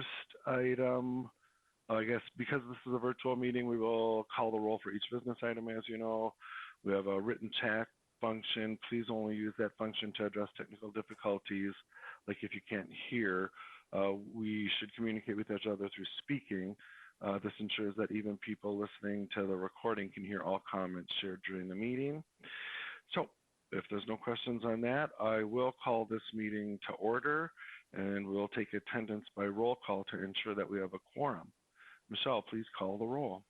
first item, I guess because this is a virtual meeting, we will call the roll for each business item. As you know, we have a written chat function. Please only use that function to address technical difficulties, like if you can't hear. We should communicate with each other through speaking. This ensures that even people listening to the recording can hear all comments shared during the meeting. So if there's no questions on that, I will call this meeting to order, and we'll take attendance by roll call to ensure that we have a quorum. Michelle, please call the roll.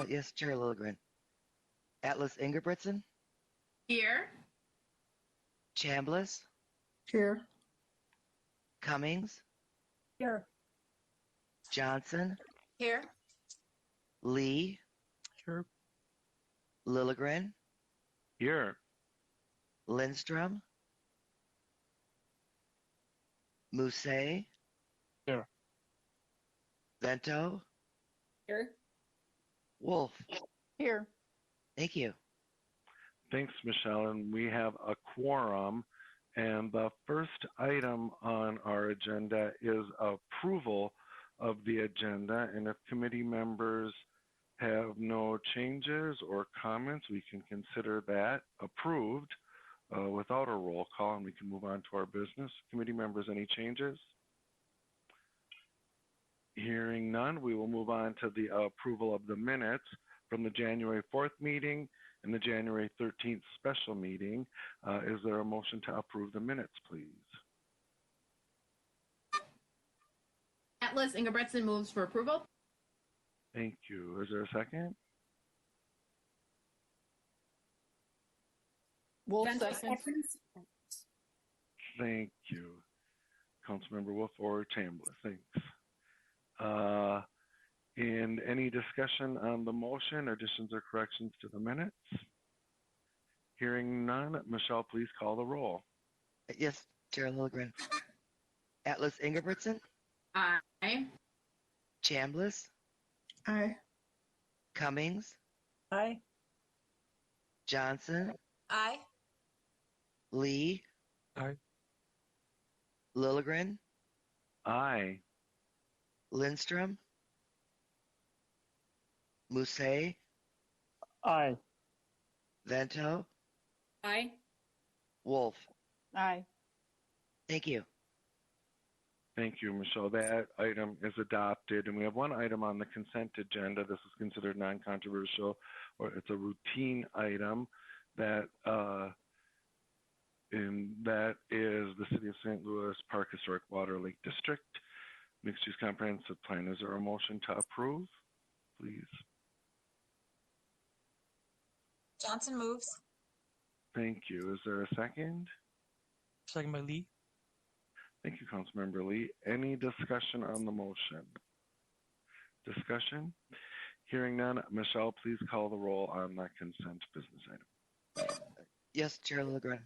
Yes, Chair Lilligren. Atlas Ingebrigtsen. Here. Chambliss. Here. Cummings. Here. Johnson. Here. Lee. Here. Lilligren. Here. Lindstrom. Musse. Here. Vento. Here. Wolf. Here. Thank you. Thanks, Michelle. And we have a quorum. And the first item on our agenda is approval of the agenda. And if committee members have no changes or comments, we can consider that approved without a roll call, and we can move on to our business. Committee members, any changes? Hearing none, we will move on to the approval of the minutes from the January 4th meeting and the January 13th special meeting. Is there a motion to approve the minutes, please? Atlas Ingebrigtsen moves for approval. Thank you. Is there a second? Wolf Vento seconds. Thank you. Councilmember Wolf or Chambliss, thanks. And any discussion on the motion, additions or corrections to the minutes? Hearing none, Michelle, please call the roll. Yes, Chair Lilligren. Atlas Ingebrigtsen. Aye. Chambliss. Aye. Cummings. Aye. Johnson. Aye. Lee. Aye. Lilligren. Aye. Lindstrom. Musse. Aye. Vento. Aye. Wolf. Aye. Thank you. Thank you, Michelle. That item is adopted, and we have one item on the consent agenda. This is considered non-controversial, or it's a routine item that that is the City of St. Louis Park Historic Water Lake District Mixed-Use Comprehensive Plan. Is there a motion to approve, please? Johnson moves. Thank you. Is there a second? Second by Lee. Thank you, Councilmember Lee. Any discussion on the motion? Discussion? Hearing none, Michelle, please call the roll on that consent business item. Yes, Chair Lilligren.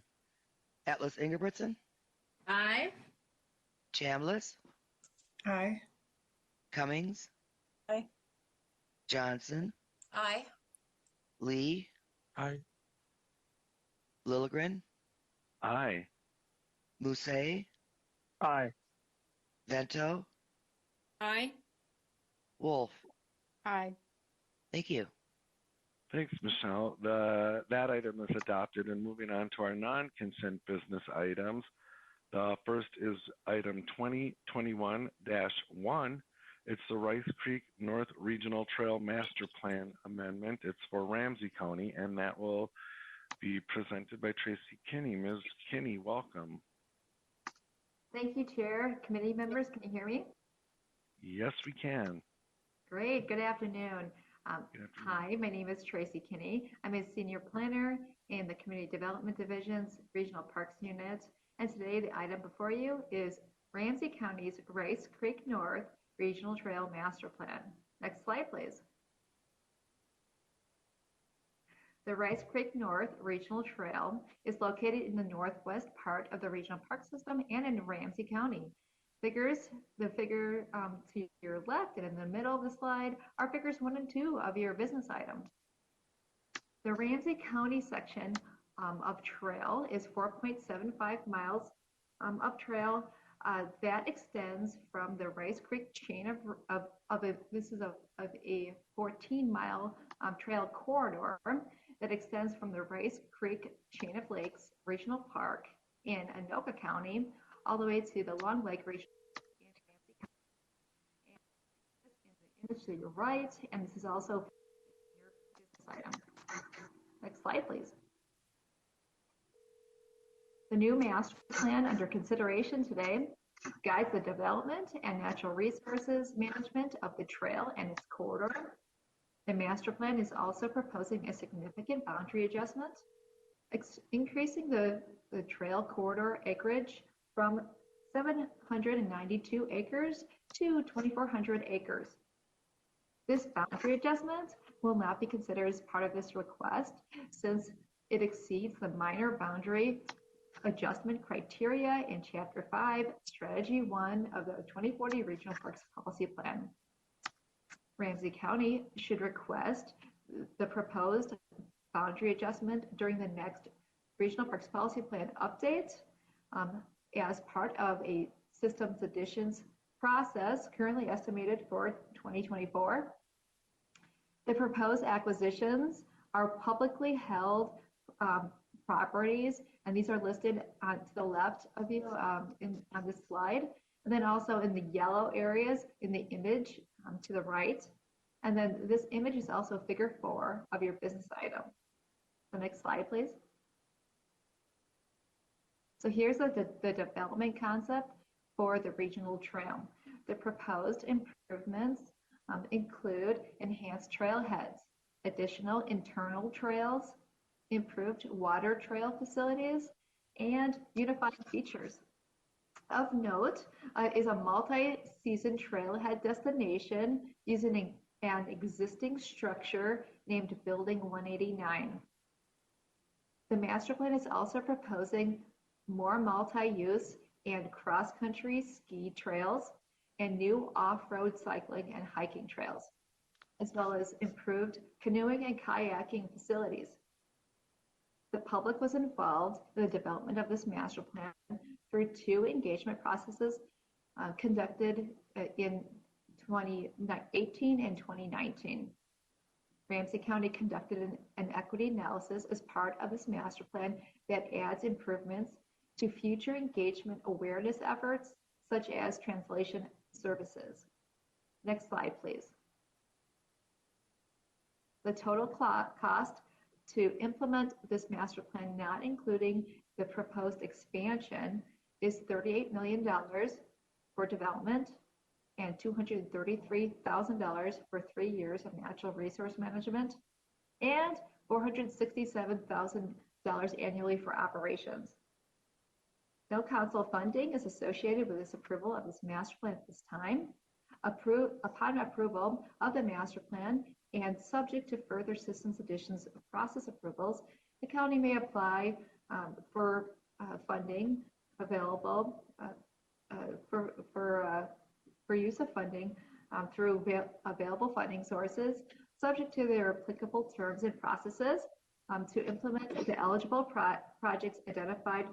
Atlas Ingebrigtsen. Aye. Chambliss. Aye. Cummings. Aye. Johnson. Aye. Lee. Aye. Lilligren. Aye. Musse. Aye. Vento. Aye. Wolf. Aye. Thank you. Thanks, Michelle. That item is adopted, and moving on to our non-consent business items. The first is item 2021-1. It's the Rice Creek North Regional Trail Master Plan Amendment. It's for Ramsey County, and that will be presented by Tracy Kinney. Ms. Kinney, welcome. Thank you, Chair. Committee members, can you hear me? Yes, we can. Great. Good afternoon. Good afternoon. Hi, my name is Tracy Kinney. I'm a senior planner in the Community Development Division's Regional Parks Unit. And today the item before you is Ramsey County's Rice Creek North Regional Trail Master Plan. Next slide, please. The Rice Creek North Regional Trail is located in the northwest part of the regional park system and in Ramsey County. The figure to your left and in the middle of the slide are figures 1 and 2 of your business item. The Ramsey County section of trail is 4.75 miles of trail that extends from the Rice Creek chain of a 14-mile trail corridor that extends from the Rice Creek chain of lakes regional park in Anoka County all the way to the Long Lake regional in Ramsey County. And in the image to your right, and this is also your business item. Next slide, please. The new master plan under consideration today guides the development and natural resources management of the trail and its corridor. The master plan is also proposing a significant boundary adjustment, increasing the trail corridor acreage from 792 acres to 2,400 acres. This boundary adjustment will not be considered as part of this request since it exceeds the minor boundary adjustment criteria in Chapter 5, Strategy 1 of the 2040 Regional Parks Policy Plan. Ramsey County should request the proposed boundary adjustment during the next Regional Parks Policy Plan update as part of a systems additions process currently estimated for 2024. The proposed acquisitions are publicly held properties, and these are listed to the left of you on this slide, and then also in the yellow areas in the image to the right. And then this image is also figure 4 of your business item. The next slide, please. So here's the development concept for the regional trail. The proposed improvements include enhanced trailheads, additional internal trails, improved water trail facilities, and unified features. Of note is a multi-season trailhead destination using an existing structure named Building 189. The master plan is also proposing more multi-use and cross-country ski trails and new off-road cycling and hiking trails, as well as improved canoeing and kayaking facilities. The public was involved in the development of this master plan through 2 engagement processes conducted in 2018 and 2019. Ramsey County conducted an equity analysis as part of this master plan that adds improvements to future engagement awareness efforts, such as translation services. Next slide, please. The total cost to implement this master plan, not including the proposed expansion, is $38 million for development and $233,000 for 3 years of natural resource management and $467,000 annually for operations. No council funding is associated with this approval of this master plan at this time. Upon approval of the master plan and subject to further systems additions of process approvals, the county may apply for funding available for use of funding through available funding sources, subject to their applicable terms and processes to implement the eligible projects identified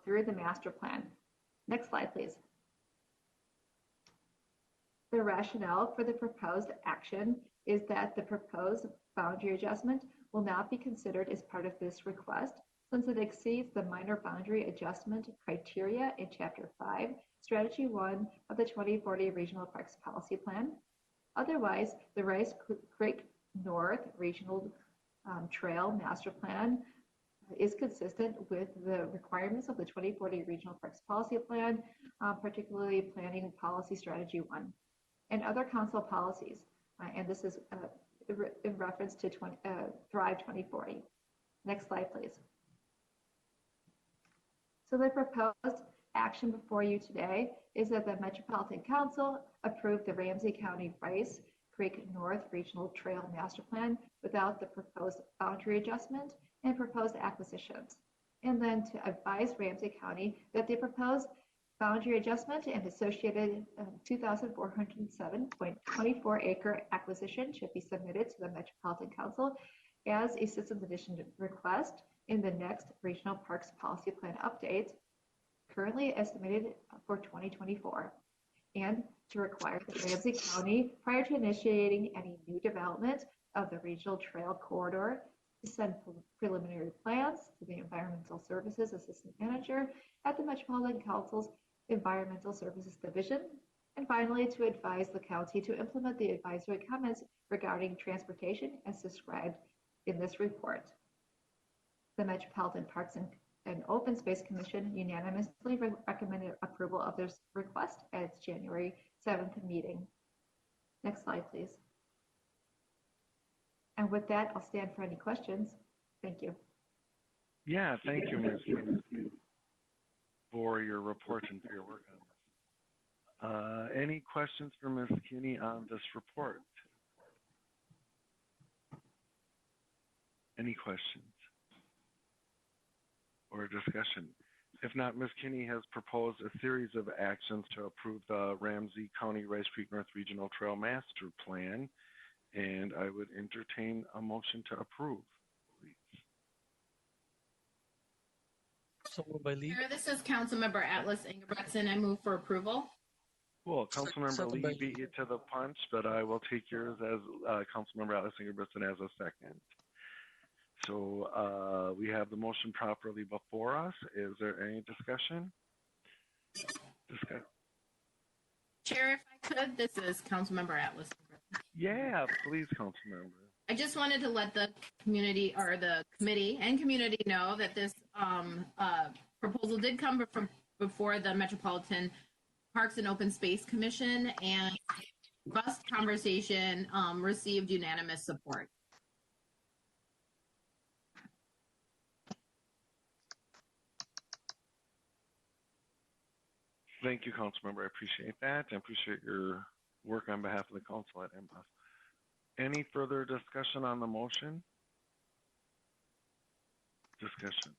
through the master plan. Next slide, please. The rationale for the proposed action is that the proposed boundary adjustment will not be considered as part of this request since it exceeds the minor boundary adjustment criteria in Chapter 5, Strategy 1 of the 2040 Regional Parks Policy Plan. Otherwise, the Rice Creek North Regional Trail Master Plan is consistent with the requirements of the 2040 Regional Parks Policy Plan, particularly Planning Policy Strategy 1, and other council policies. And this is in reference to Thrive 2040. Next slide, please. So the proposed action before you today is that the Metropolitan Council approve the Ramsey County Rice Creek North Regional Trail Master Plan without the proposed boundary adjustment and proposed acquisitions. And then to advise Ramsey County that the proposed boundary adjustment and associated 2,407.24 acre acquisition should be submitted to the Metropolitan Council as a systems addition request in the next Regional Parks Policy Plan update, currently estimated for 2024, and to require that Ramsey County, prior to initiating any new development of the regional trail corridor, to send preliminary plans to the Environmental Services Assistant Manager at the Metropolitan Council's Environmental Services Division, and finally, to advise the county to implement the advisory comments regarding transportation as described in this report. The Metropolitan Parks and Open Space Commission unanimously recommended approval of this request at its January 7th meeting. Next slide, please. And with that, I'll stand for any questions. Thank you. Yeah, thank you, Ms. Kinney, for your report and for your work on this. Any questions for Ms. Kinney on this report? Any questions or discussion? If not, Ms. Kinney has proposed a series of actions to approve the Ramsey County Rice Creek North Regional Trail Master Plan, and I would entertain a motion to approve, please. So moved by Lee. Chair, this is Councilmember Atlas Ingebretson. I move for approval. Cool. Councilmember Second Lee by beat you to the punch, but I will take yours as Councilmember Atlas Ingebretson as a second. So we have the motion properly before us. Is there any discussion? Chair, if I could, this is Councilmember Atlas Ingebretson. Yeah, please, Councilmember. I just wanted to let the community or the committee and community know that this proposal did come from before the Metropolitan Parks and Open Space Commission, and robust conversation received unanimous support. Thank you, Councilmember. I appreciate that. I appreciate your work on behalf of the council at MPOS. Any further discussion on the motion? Discussion.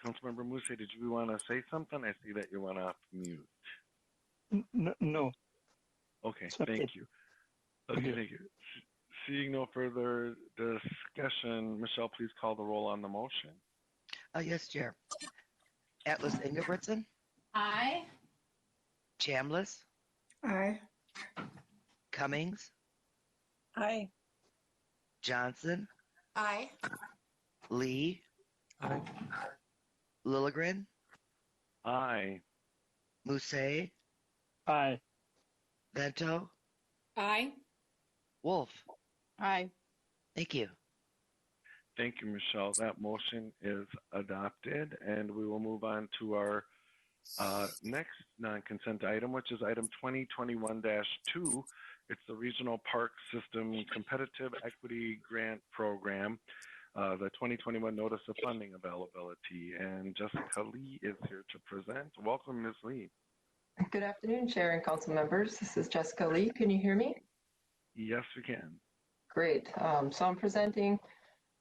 Councilmember Muse, did you want to say something? I see that you went off mute. No. Okay, Okay. thank you. Okay, thank you. Seeing no further discussion, Michelle, please call the roll on the motion. Yes, Chair. Atlas Ingebretson, Aye. Chambliss, Aye. Cummings, Aye. Johnson, Aye. Lee, Aye. Lilligren, Aye. Musse, Aye. Vento, Aye. Wolf. Aye. Thank you. Thank you, Michelle. That motion is adopted, and we will move on to our next non-consent item, which is item 2021-2. It's the Regional Park System Competitive Equity Grant Program, the 2021 Notice of Funding Availability. And Jessica Lee is here to present. Welcome, Ms. Lee. Good afternoon, Chair and Council members. This is Jessica Lee. Can you hear me? Yes, we can. Great. So I'm presenting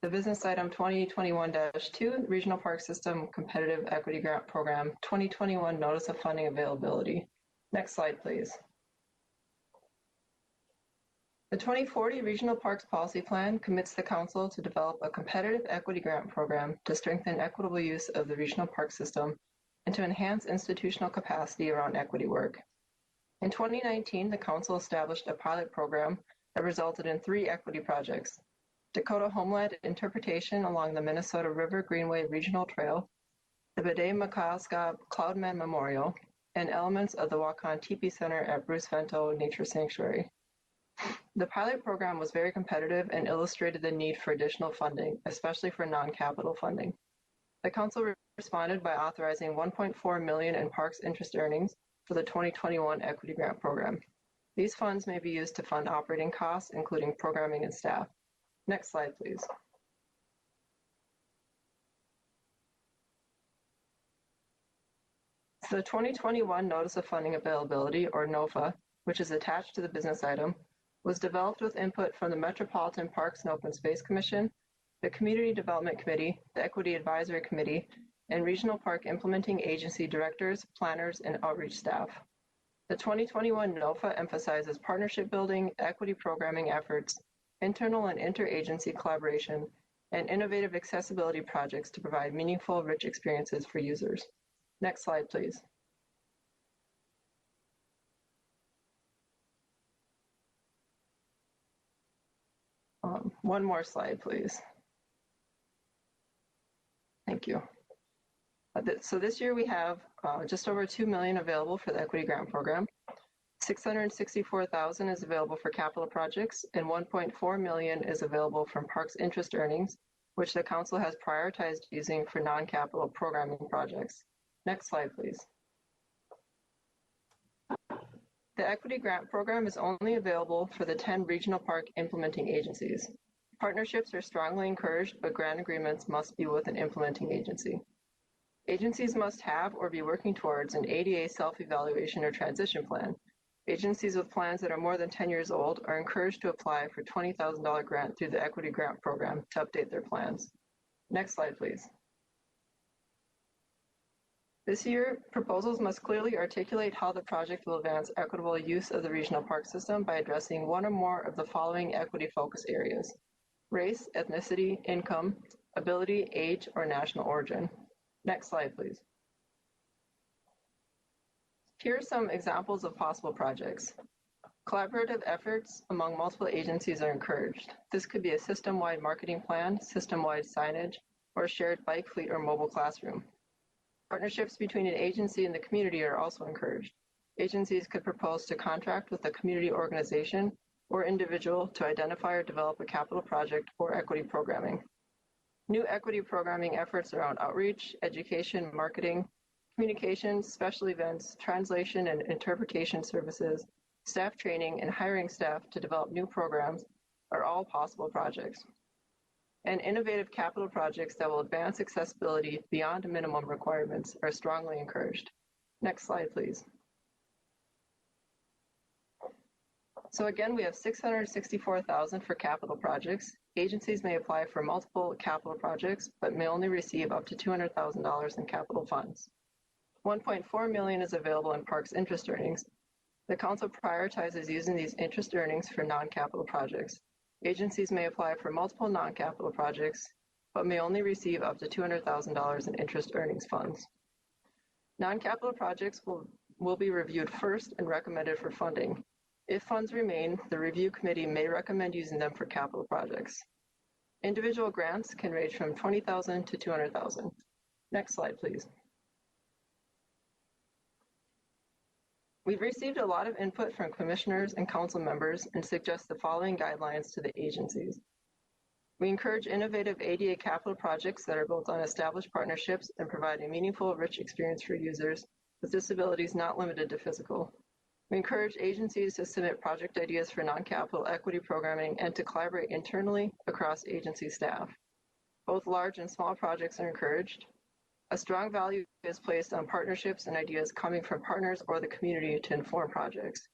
the business item 2021-2, Regional Park System Competitive Equity Grant Program, 2021 Notice of Funding Availability. Next slide, please. The 2040 Regional Parks Policy Plan commits the Council to develop a competitive equity grant program to strengthen equitable use of the regional park system and to enhance institutional capacity around equity work. In 2019, the Council established a pilot program that resulted in 3 equity projects: Dakota Homeland Interpretation along the Minnesota River Greenway Regional Trail, the Bede-Makaska Cloudman Memorial, and elements of the Wakan Teepee Center at Bruce Vento Nature Sanctuary. The pilot program was very competitive and illustrated the need for additional funding, especially for non-capital funding. The Council responded by authorizing $1.4 million in parks interest earnings for the 2021 Equity Grant Program. These funds may be used to fund operating costs, including programming and staff. Next slide, please. So the 2021 Notice of Funding Availability, or NOFA, which is attached to the business item, was developed with input from the Metropolitan Parks and Open Space Commission, the Community Development Committee, the Equity Advisory Committee, and Regional Park Implementing Agency directors, planners, and outreach staff. The 2021 NOFA emphasizes partnership building, equity programming efforts, internal and interagency collaboration, and innovative accessibility projects to provide meaningful, rich experiences for users. Next slide, please. One more slide, please. Thank you. So this year we have just over $2 million available for the Equity Grant Program. $664,000 is available for capital projects, and $1.4 million is available from Parks interest earnings, which the Council has prioritized using for non-capital programming projects. Next slide, please. The Equity Grant Program is only available for the 10 regional park implementing agencies. Partnerships are strongly encouraged, but grant agreements must be with an implementing agency. Agencies must have or be working towards an ADA self-evaluation or transition plan. Agencies with plans that are more than 10 years old are encouraged to apply for $20,000 grant through the Equity Grant Program to update their plans. Next slide, please. This year, proposals must clearly articulate how the project will advance equitable use of the regional park system by addressing one or more of the following equity focus areas: race, ethnicity, income, ability, age, or national origin. Next slide, please. Here are some examples of possible projects. Collaborative efforts among multiple agencies are encouraged. This could be a system-wide marketing plan, system-wide signage, or a shared bike fleet or mobile classroom. Partnerships between an agency and the community are also encouraged. Agencies could propose to contract with a community organization or individual to identify or develop a capital project or equity programming. New equity programming efforts around outreach, education, marketing, communications, special events, translation and interpretation services, staff training, and hiring staff to develop new programs are all possible projects. And innovative capital projects that will advance accessibility beyond minimum requirements are strongly encouraged. Next slide, please. So again, we have $664,000 for capital projects. Agencies may apply for multiple capital projects, but may only receive up to $200,000 in capital funds. $1.4 million is available in Parks interest earnings. The Council prioritizes using these interest earnings for non-capital projects. Agencies may apply for multiple non-capital projects, but may only receive up to $200,000 in interest earnings funds. Non-capital projects will be reviewed first and recommended for funding. If funds remain, the review committee may recommend using them for capital projects. Individual grants can range from $20,000 to $200,000. Next slide, please. We've received a lot of input from commissioners and council members and suggest the following guidelines to the agencies. We encourage innovative ADA capital projects that are built on established partnerships and provide a meaningful, rich experience for users with disabilities not limited to physical. We encourage agencies to submit project ideas for non-capital equity programming and to collaborate internally across agency staff. Both large and small projects are encouraged. A strong value is placed on partnerships and ideas coming from partners or the community to inform projects.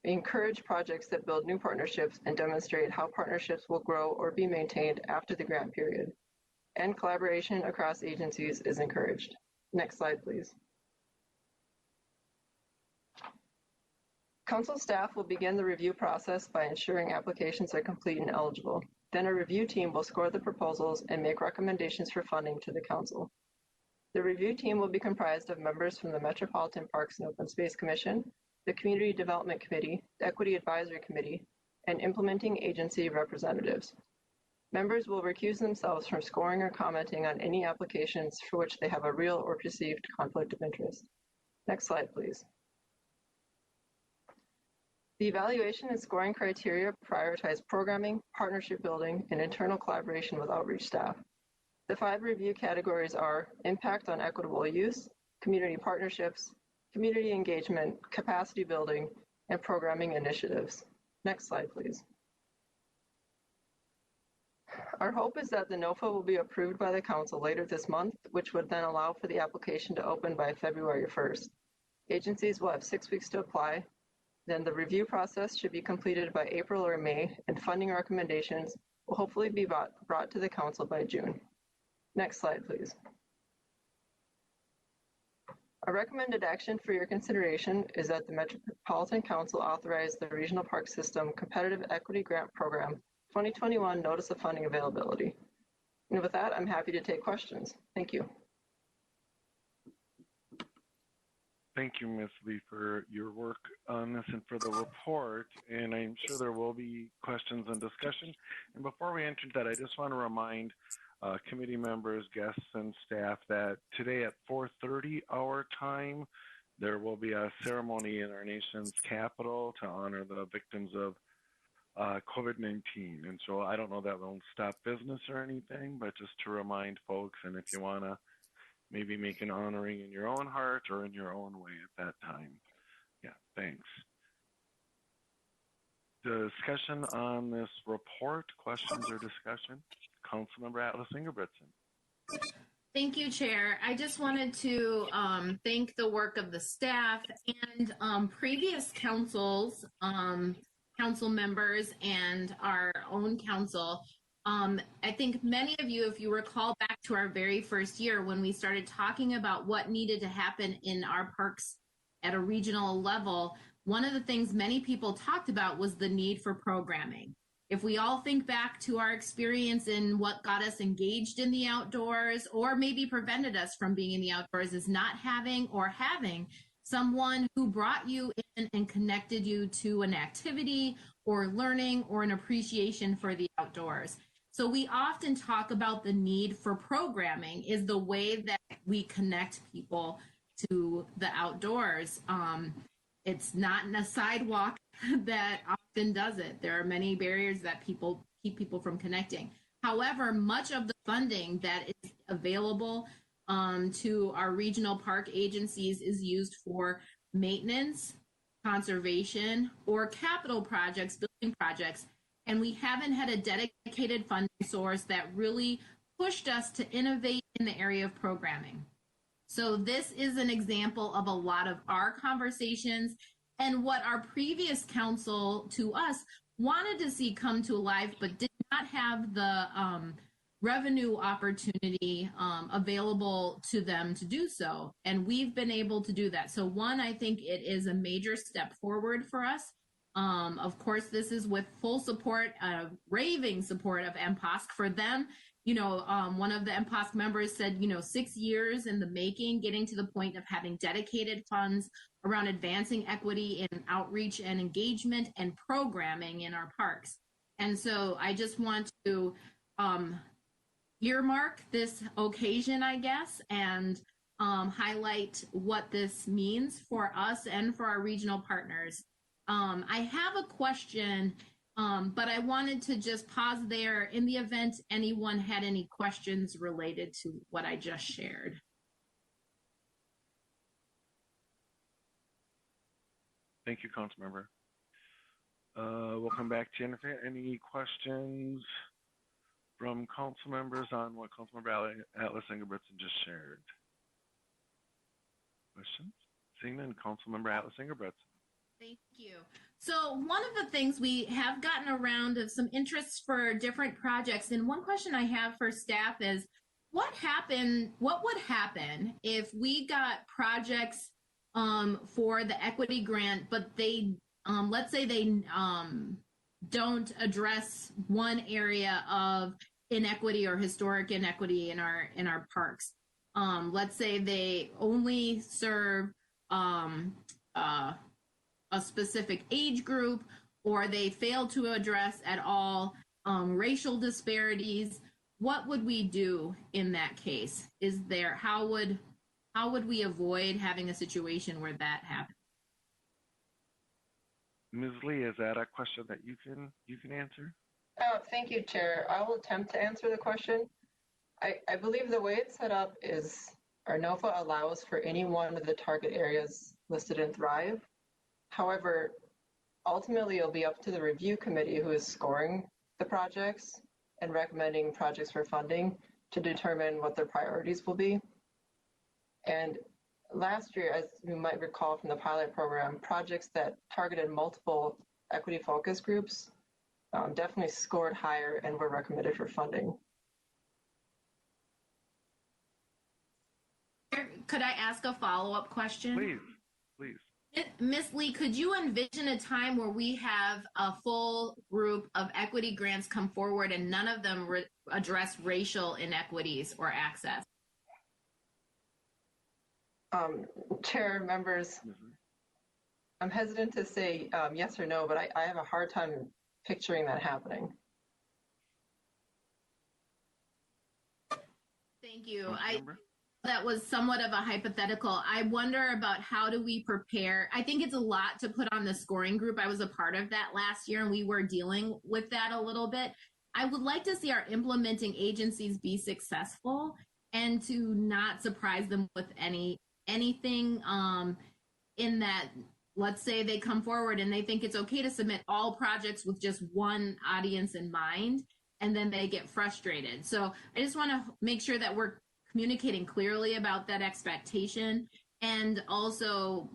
We encourage projects that build new partnerships and demonstrate how partnerships will grow or be maintained after the grant period. And collaboration across agencies is encouraged. Next slide, please. Council staff will begin the review process by ensuring applications are complete and eligible. Then a review team will score the proposals and make recommendations for funding to the Council. The review team will be comprised of members from the Metropolitan Parks and Open Space Commission, the Community Development Committee, the Equity Advisory Committee, and implementing agency representatives. Members will recuse themselves from scoring or commenting on any applications for which they have a real or perceived conflict of interest. Next slide, please. The evaluation and scoring criteria prioritize programming, partnership building, and internal collaboration with outreach staff. The 5 review categories are impact on equitable use, community partnerships, community engagement, capacity building, and programming initiatives. Next slide, please. Our hope is that the NOFA will be approved by the Council later this month, which would then allow for the application to open by February 1st. Agencies will have 6 weeks to apply. Then the review process should be completed by April or May, and funding recommendations will hopefully be brought to the Council by June. Next slide, please. A recommended action for your consideration is that the Metropolitan Council authorize the Regional Park System Competitive Equity Grant Program 2021 Notice of Funding Availability. And with that, I'm happy to take questions. Thank you. Thank you, Ms. Lee, for your work on this and for the report. And I'm sure there will be questions and discussion. And before we enter that, I just want to remind committee members, guests, and staff that today at 4:30 our time, there will be a ceremony in our nation's capital to honor the victims of COVID-19. And so I don't know that won't stop business or anything, but just to remind folks, and if you want to maybe make an honoring in your own heart or in your own way at that time. Yeah, thanks. Discussion on this report, questions or discussion? Councilmember Atlas Ingebrigtsen. Thank you, Chair. I just wanted to thank the work of the staff and previous councils, council members, and our own council. I think many of you, if you recall back to our very first year when we started talking about what needed to happen in our parks at a regional level, one of the things many people talked about was the need for programming. If we all think back to our experience in what got us engaged in the outdoors or maybe prevented us from being in the outdoors is not having or having someone who brought you in and connected you to an activity or learning or an appreciation for the outdoors. So we often talk about the need for programming is the way that we connect people to the outdoors. It's not in a sidewalk that often does it. There are many barriers that keep people from connecting. However, much of the funding that is available to our regional park agencies is used for maintenance, conservation, or capital projects, building projects. And we haven't had a dedicated funding source that really pushed us to innovate in the area of programming. So this is an example of a lot of our conversations and what our previous council to us wanted to see come to life, but did not have the revenue opportunity available to them to do so. And we've been able to do that. So one, I think it is a major step forward for us. Of course, this is with full support, raving support of MPOSC. For them, one of the MPOSC members said, 6 years in the making, getting to the point of having dedicated funds around advancing equity in outreach and engagement and programming in our parks. And so I just want to earmark this occasion, I guess, and highlight what this means for us and for our regional partners. I have a question, but I wanted to just pause there in the event anyone had any questions related to what I just shared. Thank you, Councilmember. We'll come back to Jennifer. Any questions from council members on what Councilmember Atlas Ingebrigtsen just shared? Questions? Seeing none, Councilmember Atlas Ingebrigtsen. Thank you. So one of the things we have gotten around of some interests for different projects, and one question I have for staff is, what would happen if we got projects for the equity grant, but they, let's say they don't address one area of inequity or historic inequity in our parks. Let's say they only serve a specific age group, or they fail to address at all racial disparities. What would we do in that case? How would we avoid having a situation where that happens? Ms. Lee, is that a question that you can answer? Thank you, Chair. I will attempt to answer the question. I believe the way it's set up is our NOFA allows for any one of the target areas listed in Thrive. However, ultimately, it'll be up to the review committee who is scoring the projects and recommending projects for funding to determine what their priorities will be. And last year, as you might recall from the pilot program, projects that targeted multiple equity focus groups definitely scored higher and were recommended for funding. Could I ask a follow-up question? Please. Miss Lee, could you envision a time where we have a full group of equity grants come forward and none of them address racial inequities or access? Chair, members, I'm hesitant to say yes or no, but I have a hard time picturing that happening. Thank you. That was somewhat of a hypothetical. I wonder about how do we prepare. I think it's a lot to put on the scoring group. I was a part of that last year and we were dealing with that a little bit. I would like to see our implementing agencies be successful and to not surprise them with anything in that, let's say they come forward and they think it's okay to submit all projects with just one audience in mind, and then they get frustrated. So I just want to make sure that we're communicating clearly about that expectation and also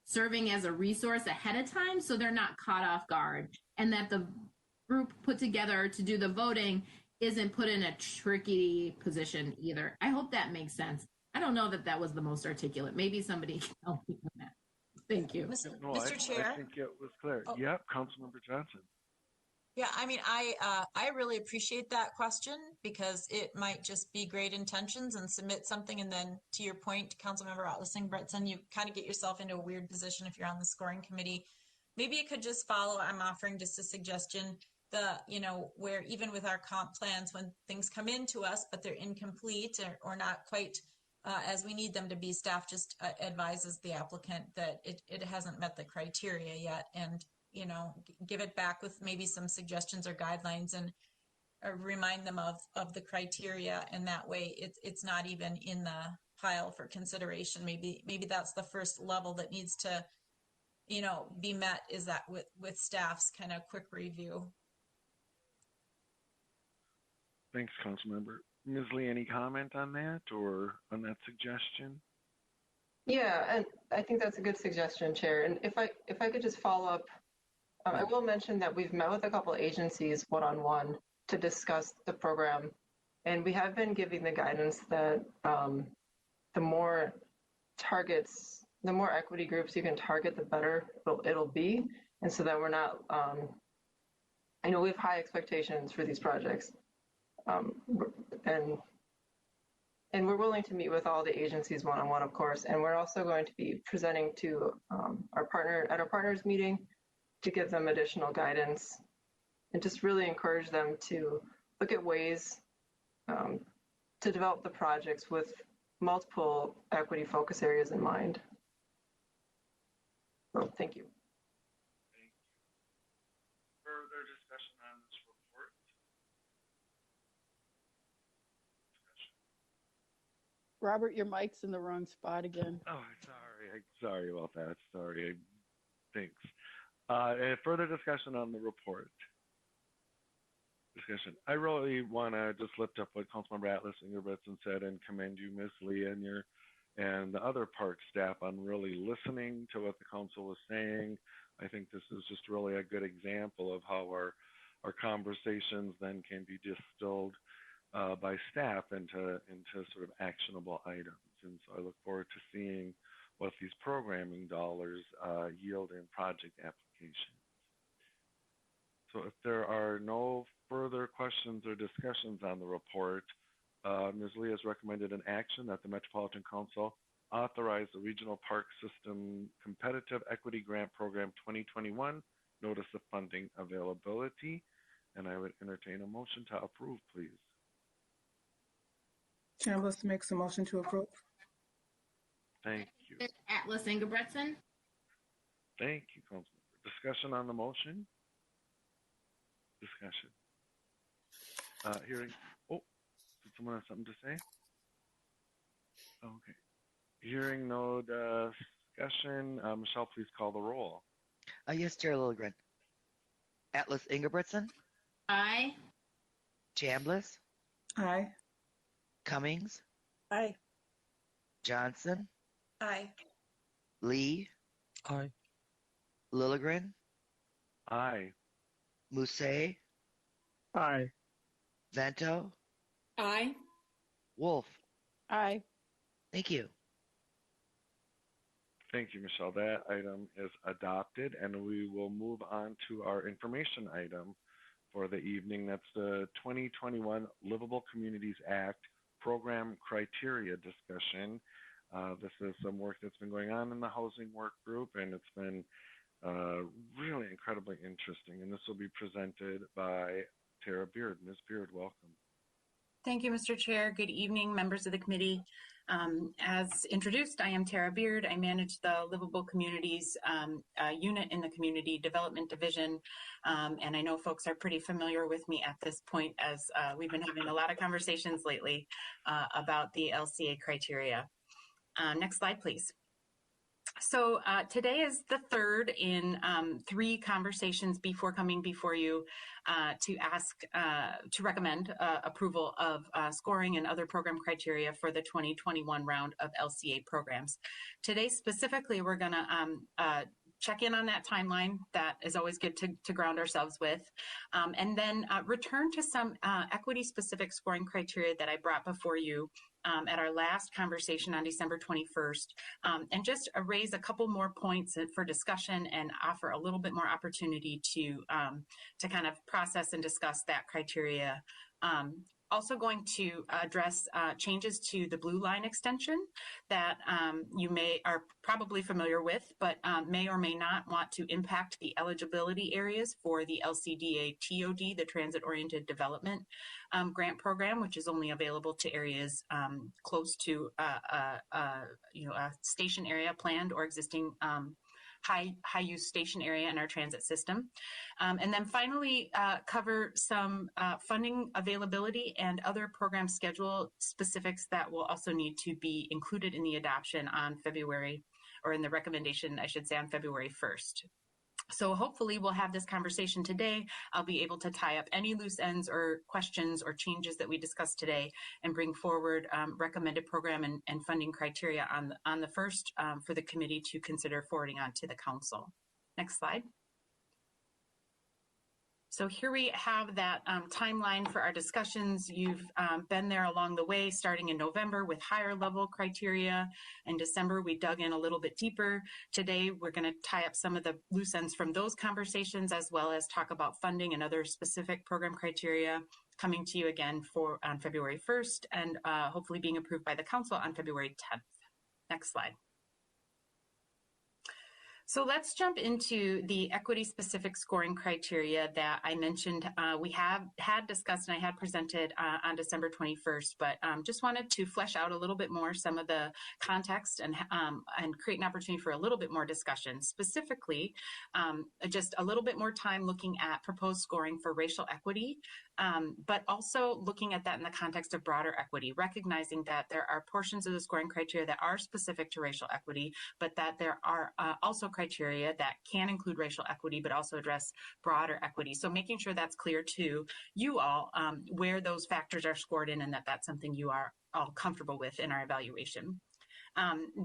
serving as a resource ahead of time so they're not caught off guard, and that the group put together to do the voting isn't put in a tricky position either. I hope that makes sense. I don't know that that was the most articulate. Maybe somebody can help me with that. Thank you. No, Mr. Chair. I think it was clear. Oh. Yep, Councilmember Johnson. Yeah, I mean, I really appreciate that question because it might just be great intentions and submit something. And then to your point, Councilmember Atlas Ingebrigtsen, you kind of get yourself into a weird position if you're on the scoring committee. Maybe it could just follow, I'm offering just a suggestion, where even with our comp plans, when things come into us, but they're incomplete or not quite as we need them to be, staff just advises the applicant that it hasn't met the criteria yet, and give it back with maybe some suggestions or guidelines and remind them of the criteria. And that way it's not even in the pile for consideration. Maybe that's the first level that needs to, be met, is that with staff's kind of quick review. Thanks, Councilmember. Ms. Lee, any comment on that or on that suggestion? Yeah, and I think that's a good suggestion, Chair. And if I could just follow up, I will mention that we've met with a couple one-on-one to discuss the program, and we have been giving the guidance that the more equity groups you can target, the better it'll be, and so that we're not. I know we have high expectations for these projects, and we're willing to meet with all the agencies one-on-one, of course, and we're also going to be presenting to our partners meeting to give them additional guidance and just really encourage them to look at ways to develop the projects with multiple equity focus areas in mind. So, thank you. Thank you. Further discussion on this report? Robert, your mic's in the wrong spot again. Oh, sorry about that. Sorry. Thanks. Further discussion on the report. I really want to just lift up what Councilmember Atlas Ingebrigtsen said and commend you, Ms. Lee, and the other park staff on really listening to what the council was saying. I think this is just really a good example of how our conversations then can be distilled by staff into sort of actionable items. And so I look forward to seeing what these programming dollars yield in project applications. So if there are no further questions or discussions on the report, Ms. Lee has recommended an action that the Metropolitan Council authorize the Regional Park System Competitive Equity Grant Program 2021 Notice of Funding Availability, and I would entertain a motion to approve, please. Chambliss makes a motion to approve. Thank you. Atlas Ingebrigtsen. Thank you, Councilmember. Discussion on the motion? Discussion. Hearing. Oh, did someone have something to say? Okay. Hearing no discussion, Michelle, please call the roll. Yes, Chair Lilligren. Atlas Ingebrigtsen. Aye. Chambliss. Aye. Cummings. Aye. Johnson. Aye. Lee. Aye. Lilligren. Aye. Musse. Aye. Vento. Aye. Wolf. Aye. Thank you. Thank you, Michelle. That item is adopted, and we will move on to our information item for the evening. That's the 2021 Livable Communities Act program criteria discussion. This is some work that's been going on in the housing work group, and it's been really incredibly interesting. And this will be presented by Tara Beard. Ms. Beard, welcome. Thank you, Mr. Chair. Good evening, members of the committee. As introduced, I am Tara Beard. I manage the Livable Communities unit in the Community Development Division. And I know folks are pretty familiar with me at this point, as we've been having a lot of conversations lately about the LCA criteria. Next slide, please. So today is the third in 3 conversations before coming before you to recommend approval of scoring and other program criteria for the 2021 round of LCA programs. Today specifically, we're going to check in on that timeline. That is always good to ground ourselves with. And then return to some equity-specific scoring criteria that I brought before you at our last conversation on December 21st, and just raise a couple more points for discussion and offer a little bit more opportunity to kind of process and discuss that criteria. Also going to address changes to the blue line extension that you are probably familiar with, but may or may not want to impact the eligibility areas for the LCDA TOD, the Transit Oriented Development Grant Program, which is only available to areas close to a station area planned or existing high use station area in our transit system. And then finally, cover some funding availability and other program schedule specifics that will also need to be included in the adoption on February, or in the recommendation, I should say, on February 1st. So hopefully we'll have this conversation today. I'll be able to tie up any loose ends or questions or changes that we discussed today and bring forward recommended program and funding criteria on the first for the committee to consider forwarding on to the council. Next slide. So here we have that timeline for our discussions. You've been there along the way, starting in November with higher level criteria. In December, we dug in a little bit deeper. Today, we're going to tie up some of the loose ends from those conversations, as well as talk about funding and other specific program criteria coming to you again on February 1st, and hopefully being approved by the council on February 10th. Next slide. So let's jump into the equity-specific scoring criteria that I mentioned we had discussed and I had presented on December 21st, but just wanted to flesh out a little bit more some of the context and create an opportunity for a little bit more discussion. Specifically, just a little bit more time looking at proposed scoring for racial equity, but also looking at that in the context of broader equity, recognizing that there are portions of the scoring criteria that are specific to racial equity, but that there are also criteria that can include racial equity, but also address broader equity. So making sure that's clear to you all where those factors are scored in, and that that's something you are all comfortable with in our evaluation.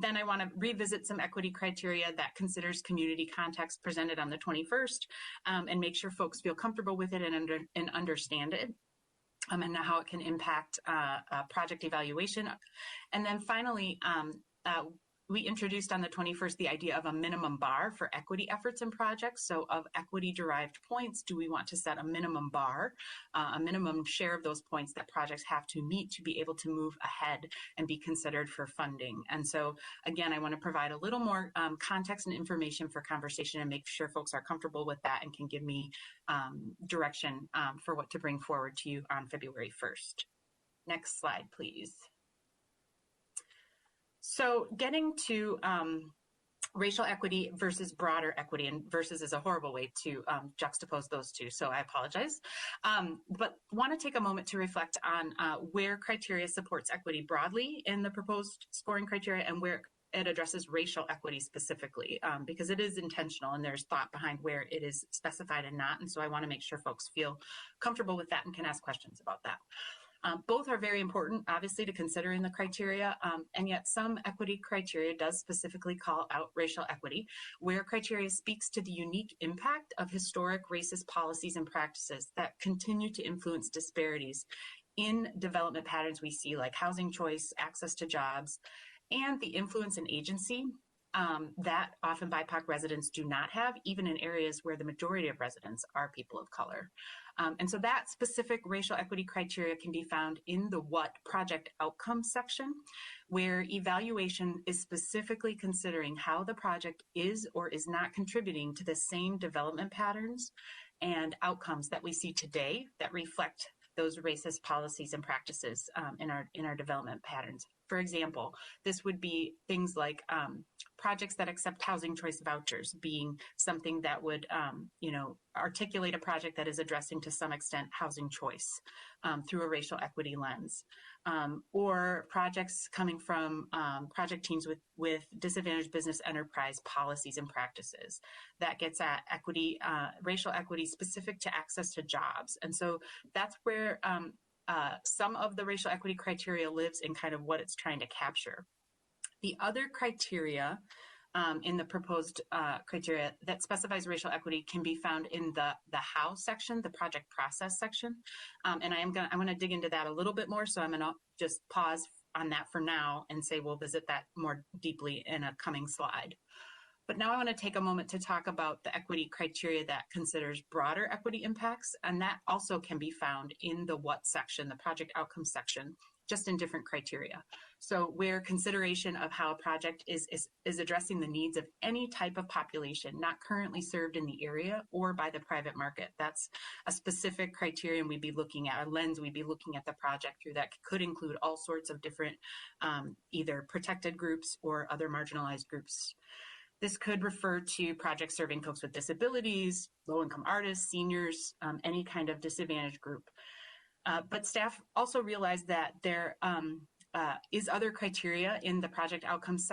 Then I want to revisit some equity criteria that considers community context presented on the 21st, and make sure folks feel comfortable with it and understand it, and how it can impact project evaluation. And then finally, we introduced on the 21st the idea of a minimum bar for equity efforts and projects. So of equity-derived points, do we want to set a minimum bar, a minimum share of those points that projects have to meet to be able to move ahead and be considered for funding? And so, again, I want to provide a little more context and information for conversation and make sure folks are comfortable with that and can give me direction for what to bring forward to you on February 1st. Next slide, please. So getting to racial equity versus broader equity, and versus is a horrible way to juxtapose those two, so I apologize. But want to take a moment to reflect on where criteria supports equity broadly in the proposed scoring criteria and where it addresses racial equity specifically, because it is intentional and there's thought behind where it is specified and not. And so I want to make sure folks feel comfortable with that and can ask questions about that. Both are very important, obviously, to consider in the criteria, and yet some equity criteria does specifically call out racial equity, where criteria speaks to the unique impact of historic racist policies and practices that continue to influence disparities in development patterns we see, like housing choice, access to jobs, and the influence and agency that often BIPOC residents do not have, even in areas where the majority of residents are people of color. And so that specific racial equity criteria can be found in the WHAT project outcomes section, where evaluation is specifically considering how the project is or is not contributing to the same development patterns and outcomes that we see today that reflect those racist policies and practices in our development patterns. For example, this would be things like projects that accept housing choice vouchers being something that would, articulate a project that is addressing to some extent housing choice through a racial equity lens. Or projects coming from project teams with disadvantaged business enterprise policies and practices that gets at equity, racial equity specific to access to jobs. And so that's where some of the racial equity criteria lives in kind of what it's trying to capture. The other criteria in the proposed criteria that specifies racial equity can be found in the how section, the project process section. And I'm going to dig into that a little bit more. So I'm going to just pause on that for now and say we'll visit that more deeply in a coming slide. But now I want to take a moment to talk about the equity criteria that considers broader equity impacts. And that also can be found in the what section, the project outcomes section, just in different criteria. So where consideration of how a project is addressing the needs of any type of population not currently served in the area or by the private market. That's a specific criterion we'd be looking at, a lens we'd be looking at the project through that could include all sorts of different either protected groups or other marginalized groups. This could refer to projects serving folks with disabilities, low-income artists, seniors, any kind of disadvantaged group. But staff also realized that there is other criteria in the project outcomes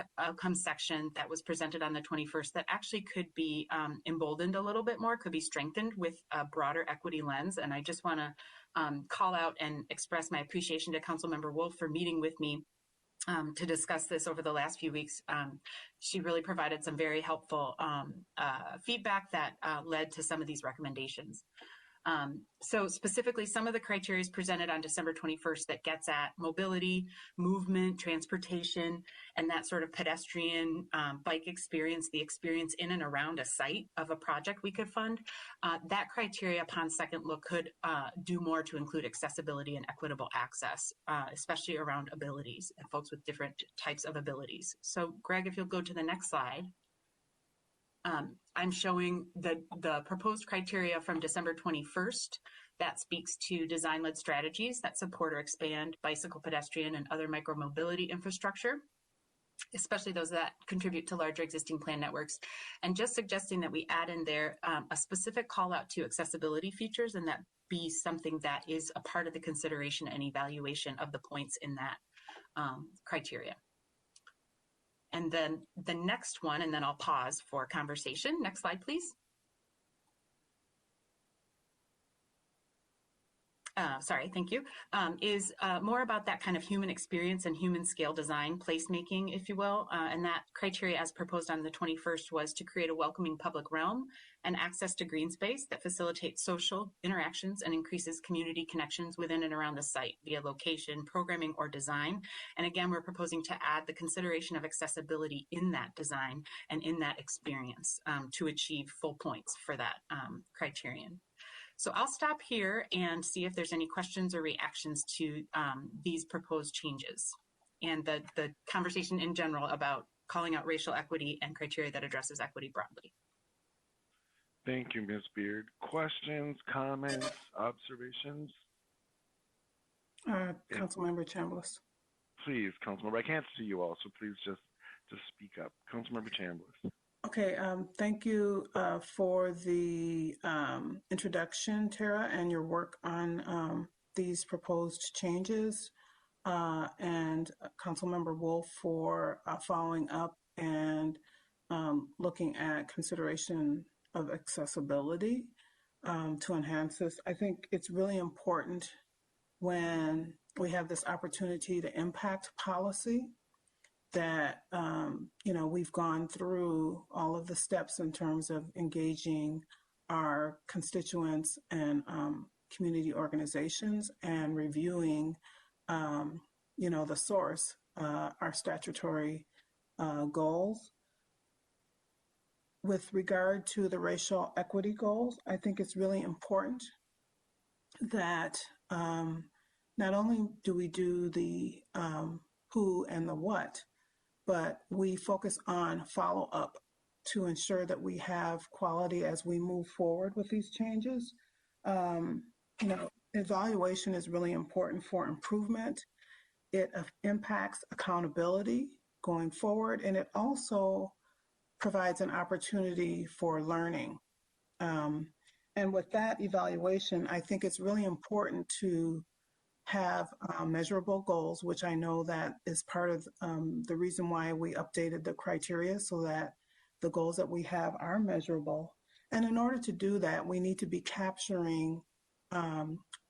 section that was presented on the 21st that actually could be emboldened a little bit more, could be strengthened with a broader equity lens. And I just want to call out and express my appreciation to Councilmember Wolf for meeting with me to discuss this over the last few weeks. She really provided some very helpful feedback that led to some of these recommendations. So specifically, some of the criteria presented on December 21st that gets at mobility, movement, transportation, and that sort of pedestrian bike experience, the experience in and around a site of a project we could fund. That criteria upon second look could do more to include accessibility and equitable access, especially around abilities and folks with different types of abilities. So Greg, if you'll go to the next slide. I'm showing the proposed criteria from December 21st that speaks to design-led strategies that support or expand bicycle, pedestrian, and other micromobility infrastructure, especially those that contribute to larger existing plan networks, and just suggesting that we add in there a specific call out to accessibility features and that be something that is a part of the consideration and evaluation of the points in that criteria. And then the next one, and then I'll pause for conversation. Next slide, please. Sorry, thank you, is more about that kind of human experience and human scale design, placemaking, if you will. And that criteria as proposed on the 21st was to create a welcoming public realm and access to green space that facilitates social interactions and increases community connections within and around the site via location, programming, or design. And again, we're proposing to add the consideration of accessibility in that design and in that experience to achieve full points for that criterion. So I'll stop here and see if there's any questions or reactions to these proposed changes and the conversation in general about calling out racial equity and criteria that addresses equity broadly. Thank you, Ms. Beard. Questions, comments, observations? Councilmember Chambliss. Please, Councilmember. I can't see you all, so please just speak up. Councilmember Chambliss. Okay, thank you for the introduction, Tara, and your work on these proposed changes, and Councilmember Wolf for following up and looking at consideration of accessibility to enhance this. I think it's really important when we have this opportunity to impact policy that, we've gone through all of the steps in terms of engaging our constituents and community organizations and reviewing, the source, our statutory goals. with regard to the racial equity goals, I think it's really important that not only do we do the who and the what, but we focus on follow-up to ensure that we have quality as we move forward with these changes. You know, evaluation is really important for improvement. It impacts accountability going forward, and it also provides an opportunity for learning. And with that evaluation, I think it's really important to have measurable goals, which I know that is part of the reason why we updated the criteria so that the goals that we have are measurable. And in order to do that, we need to be capturing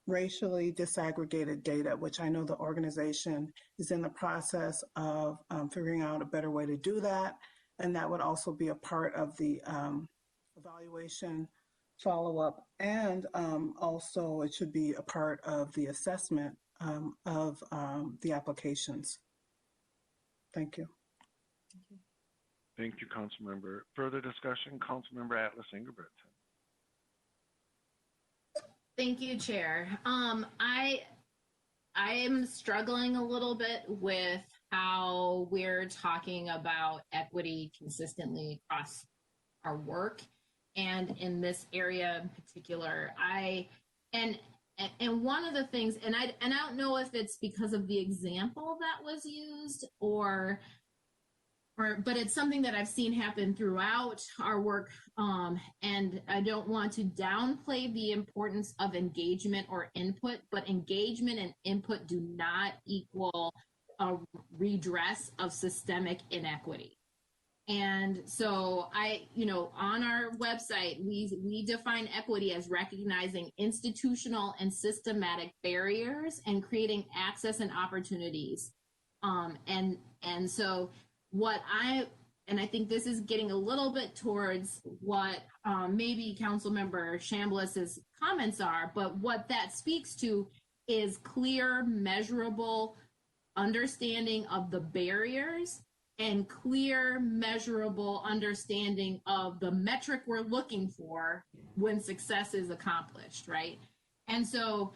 racially disaggregated data, which I know the organization is in the process of figuring out a better way to do that. And that would also be a part of the evaluation follow-up, and also it should be a part of the assessment of the applications. Thank you. Thank you, Councilmember. Further discussion, Councilmember Atlas Ingebrigtsen. Thank you, Chair. I am struggling a little bit with how we're talking about equity consistently across our work, and in this area in particular. And one of the things, and I don't know if it's because of the example that was used but it's something that I've seen happen throughout our work, and I don't want to downplay the importance of engagement or input, but engagement and input do not equal a redress of systemic inequity. And so on our website, we define equity as recognizing institutional and systematic barriers and creating access and opportunities. And so I think this is getting a little bit towards what maybe Councilmember Chambliss's comments are, but what that speaks to is clear, measurable understanding of the barriers and clear, measurable understanding of the metric we're looking for when success is accomplished, right? And so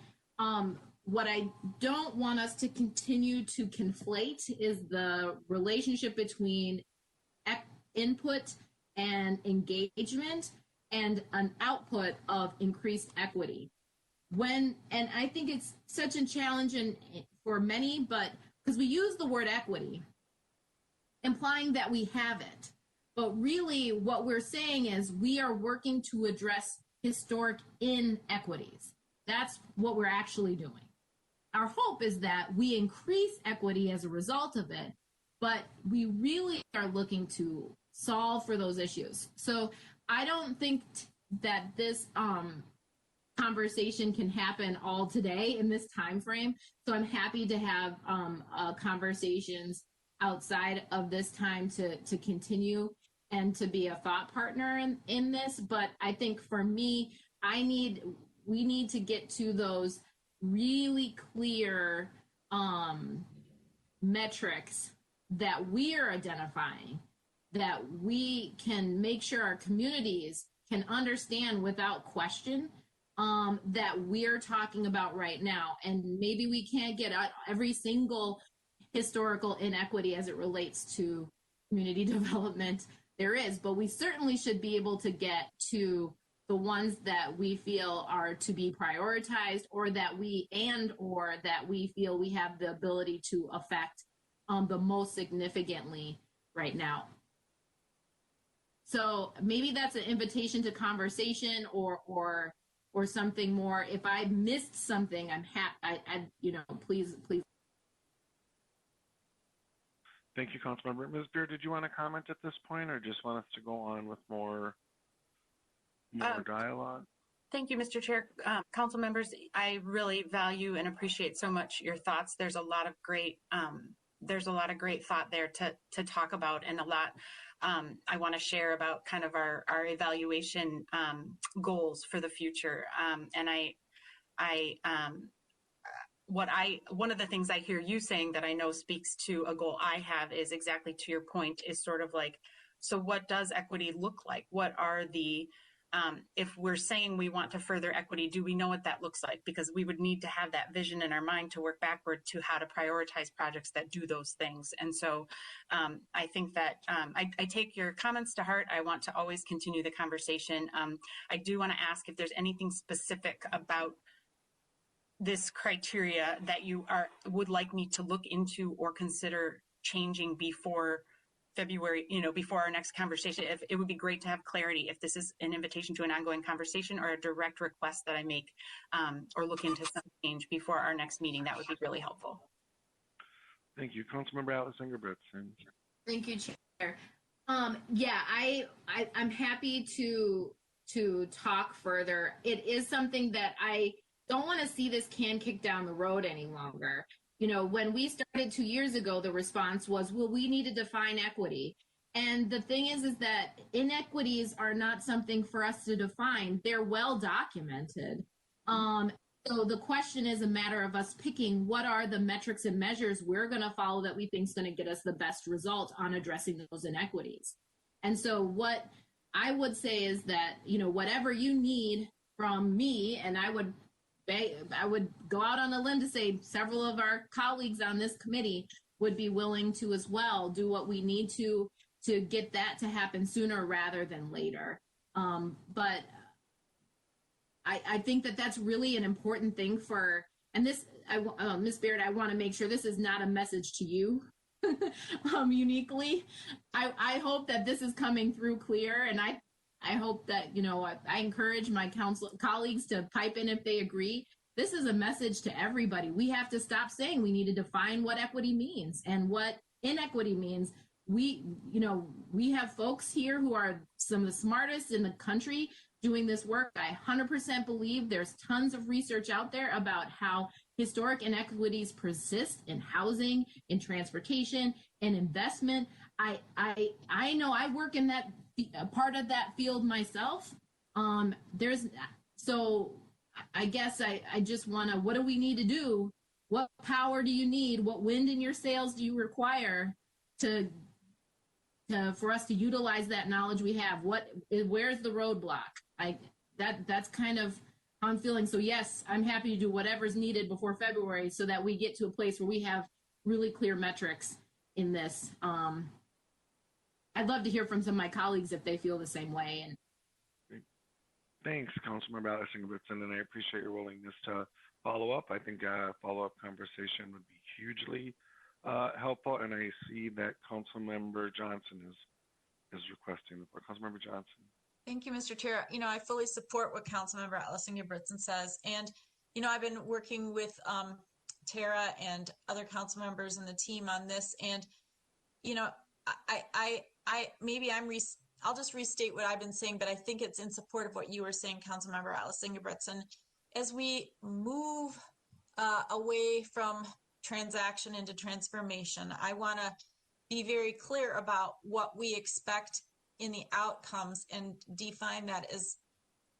what I don't want us to continue to conflate is the relationship between input and engagement and an output of increased equity. And I think it's such a challenge for many, but because we use the word equity, implying that we have it. But really what we're saying is we are working to address historic inequities. That's what we're actually doing. Our hope is that we increase equity as a result of it, but we really are looking to solve for those issues. So I don't think that this conversation can happen all today in this time frame. So I'm happy to have conversations outside of this time to continue and to be a thought partner in this. But I think for me, we need to get to those really clear metrics that we are identifying, that we can make sure our communities can understand without question, that we're talking about right now. And maybe we can't get out every single historical inequity as it relates to community development there is, but we certainly should be able to get to the ones that we feel are to be prioritized, or that we feel we have the ability to affect the most significantly right now. So maybe that's an invitation to conversation or something more. If I missed something, I'm happy. Please. Thank you, Councilmember. Ms. Beer, did you want to comment at this point, or just want us to go on with more dialogue? Thank you, Mr. Chair. Council members, I really value and appreciate so much your thoughts. There's a lot of great thought there to talk about, and a lot I want to share about kind of our evaluation goals for the future. One of the things I hear you saying that I know speaks to a goal I have is exactly to your point, is sort of like So what does equity look like? What are the, if we're saying we want to further equity, do we know what that looks like? Because we would need to have that vision in our mind to work backward to how to prioritize projects that do those things. And so I think that I take your comments to heart. I want to always continue the conversation. I do want to ask if there's anything specific about this criteria that you would like me to look into or consider changing before February, before our next conversation. If it would be great to have clarity if this is an invitation to an ongoing conversation or a direct request that I make or look into some change before our next meeting. That would be really helpful. Thank you. Councilmember Atlas Ingebrigtsen. Thank you, Chair. Yeah, I'm happy to talk further. It is something that I don't want to see this can kick down the road any longer. When we started 2 years ago, the response was, well, we need to define equity. And the thing is that inequities are not something for us to define. They're well documented. So the question is a matter of us picking what are the metrics and measures we're going to follow that we think is going to get us the best result on addressing those inequities. And so what I would say is that, whatever you need from me, and I would go out on a limb to say several of our colleagues on this committee would be willing to as well do what we need to get that to happen sooner rather than later. But I think that that's really an important thing and this, Ms. Baird, I want to make sure this is not a message to you uniquely. I hope that this is coming through clear, and I hope that, I encourage my colleagues to pipe in if they agree. This is a message to everybody. We have to stop saying we need to define what equity means and what inequity means. We have folks here who are some of the smartest in the country doing this work. I 100% believe there's tons of research out there about how historic inequities persist in housing, in transportation, in investment. I know I work in that part of that field myself. So I guess I just want to, what do we need to do? What power do you need? What wind in your sails do you require for us to utilize that knowledge we have? Where's the roadblock? That's kind of how I'm feeling. So yes, I'm happy to do whatever's needed before February so that we get to a place where we have really clear metrics in this. I'd love to hear from some of my colleagues if they feel the same way. Great. Thanks, Councilmember Atlas Ingebrigtsen, and I appreciate your willingness to follow up. I think a follow-up conversation would be hugely helpful, and I see that Councilmember Johnson is requesting the floor. Councilmember Johnson. Thank you, Mr. Chair. I fully support what Councilmember Atlas Ingebrigtsen says. And, I've been working with Tara and other council members and the team on this. And, I'll just restate what I've been saying, but I think it's in support of what you were saying, Councilmember Atlas Ingebrigtsen. As we move away from transaction into transformation, I want to be very clear about what we expect in the outcomes and define that as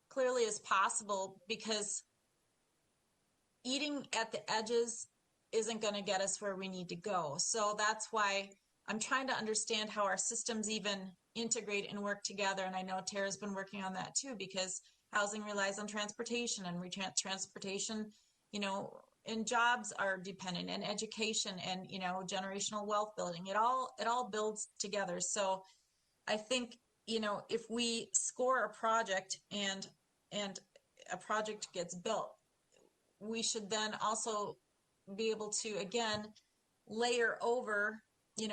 clearly as possible, because eating at the edges isn't going to get us where we need to go. So that's why I'm trying to understand how our systems even integrate and work together. And I know Tara's been working on that too, because housing relies on transportation, and transportation, and jobs are dependent, and education, and, generational wealth building. It all builds together. So I think, if we score a project and a project gets built, we should then also be able to, again, layer over,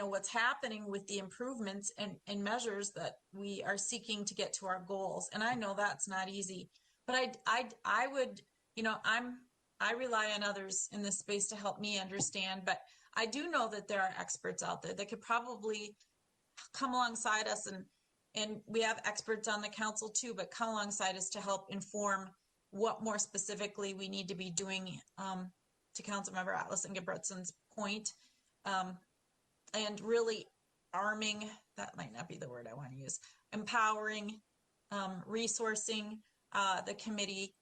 what's happening with the improvements and measures that we are seeking to get to our goals. And I know that's not easy, but I would, I rely on others in this space to help me understand, but I do know that there are experts out there that could probably come alongside us, and we have experts on the council too, but come alongside us to help inform what more specifically we need to be doing, to Councilmember Atlas Ingebrigtsen's point, and really arming, that might not be the word I want to use, empowering, resourcing the committee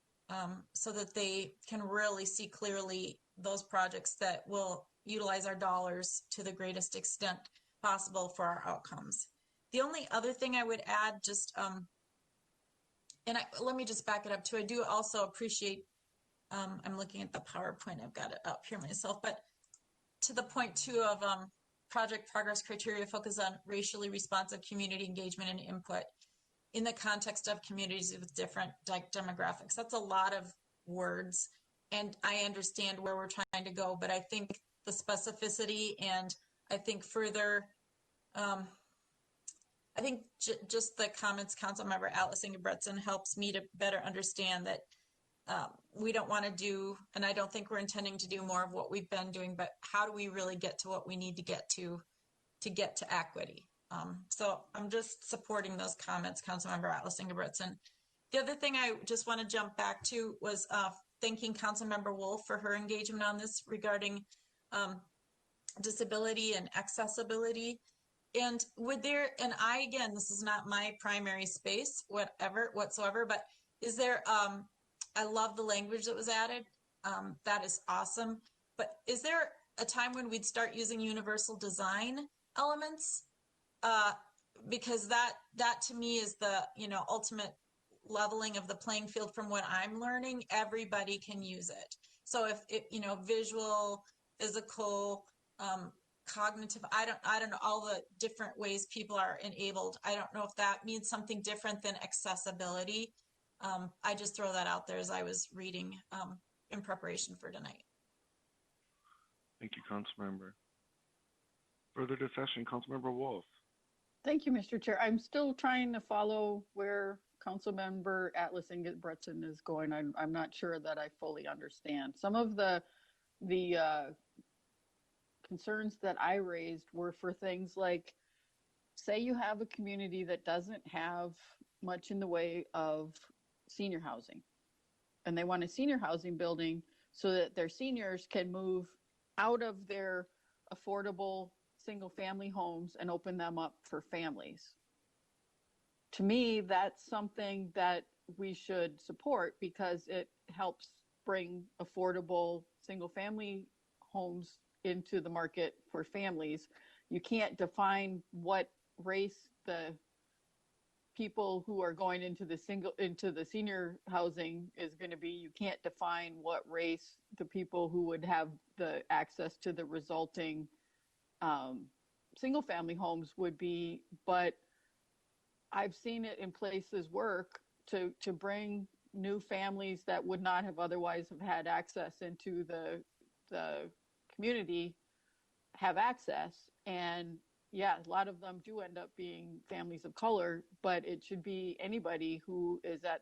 so that they can really see clearly those projects that will utilize our dollars to the greatest extent possible for our outcomes. The only other thing I would add, just let me just back it up too. I do also appreciate. I'm looking at the PowerPoint. I've got it up here myself, but to the point too of project progress criteria focus on racially responsive community engagement and input in the context of communities with different demographics. That's a lot of words, and I understand where we're trying to go, but I think the specificity and I think further, I think just the comments Councilmember Atlas Ingebretson helps me to better understand that we don't want to do, and I don't think we're intending to do more of what we've been doing, but how do we really get to what we need to get to equity? So I'm just supporting those comments, Councilmember Atlas Ingebretson. The other thing I just want to jump back to was thanking Councilmember Wolf for her engagement on this regarding disability and accessibility. And again, this is not my primary space, whatsoever, but is there, I love the language that was added. That is awesome. But is there a time when we'd start using universal design elements? Because that to me is the, ultimate leveling of the playing field from what I'm learning. Everybody can use it. So if visual, physical, cognitive, I don't know all the different ways people are enabled. I don't know if that means something different than accessibility. I just throw that out there as I was reading in preparation for tonight. Thank you, Councilmember. Further discussion, Councilmember Wolf. Thank you, Mr. Chair. I'm still trying to follow where Councilmember Atlas Ingebretson is going. I'm not sure that I fully understand. Some of the concerns that I raised were for things like, say you have a community that doesn't have much in the way of senior housing, and they want a senior housing building so that their seniors can move out of their affordable single family homes and open them up for families. To me, that's something that we should support because it helps bring affordable single family homes into the market for families. You can't define what race the people who are going into the senior housing is going to be. You can't define what race the people who would have the access to the resulting single family homes would be. But I've seen it in places work to bring new families that would not have otherwise have had access into the community have access. And yeah, a lot of them do end up being families of color, but it should be anybody who is at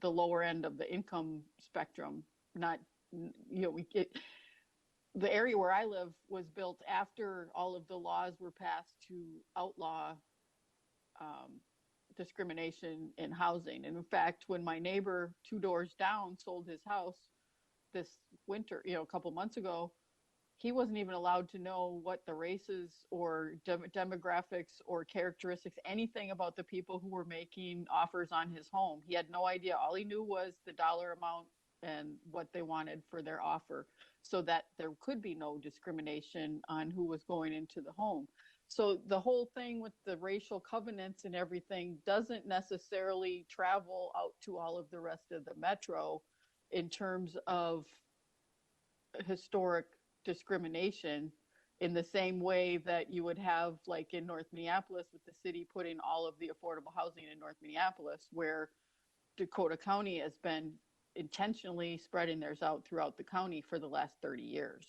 the lower end of the income spectrum. Not, the area where I live was built after all of the laws were passed to outlaw discrimination in housing. And in fact, when my neighbor 2 doors down sold his house this winter, a couple months ago, he wasn't even allowed to know what the races or demographics or characteristics, anything about the people who were making offers on his home. He had no idea. All he knew was the dollar amount and what they wanted for their offer, so that there could be no discrimination on who was going into the home. So the whole thing with the racial covenants and everything doesn't necessarily travel out to all of the rest of the metro in terms of historic discrimination, in the same way that you would have, like in North Minneapolis, with the city putting all of the affordable housing in North Minneapolis, where Dakota County has been intentionally spreading theirs out throughout the county for the last 30 years.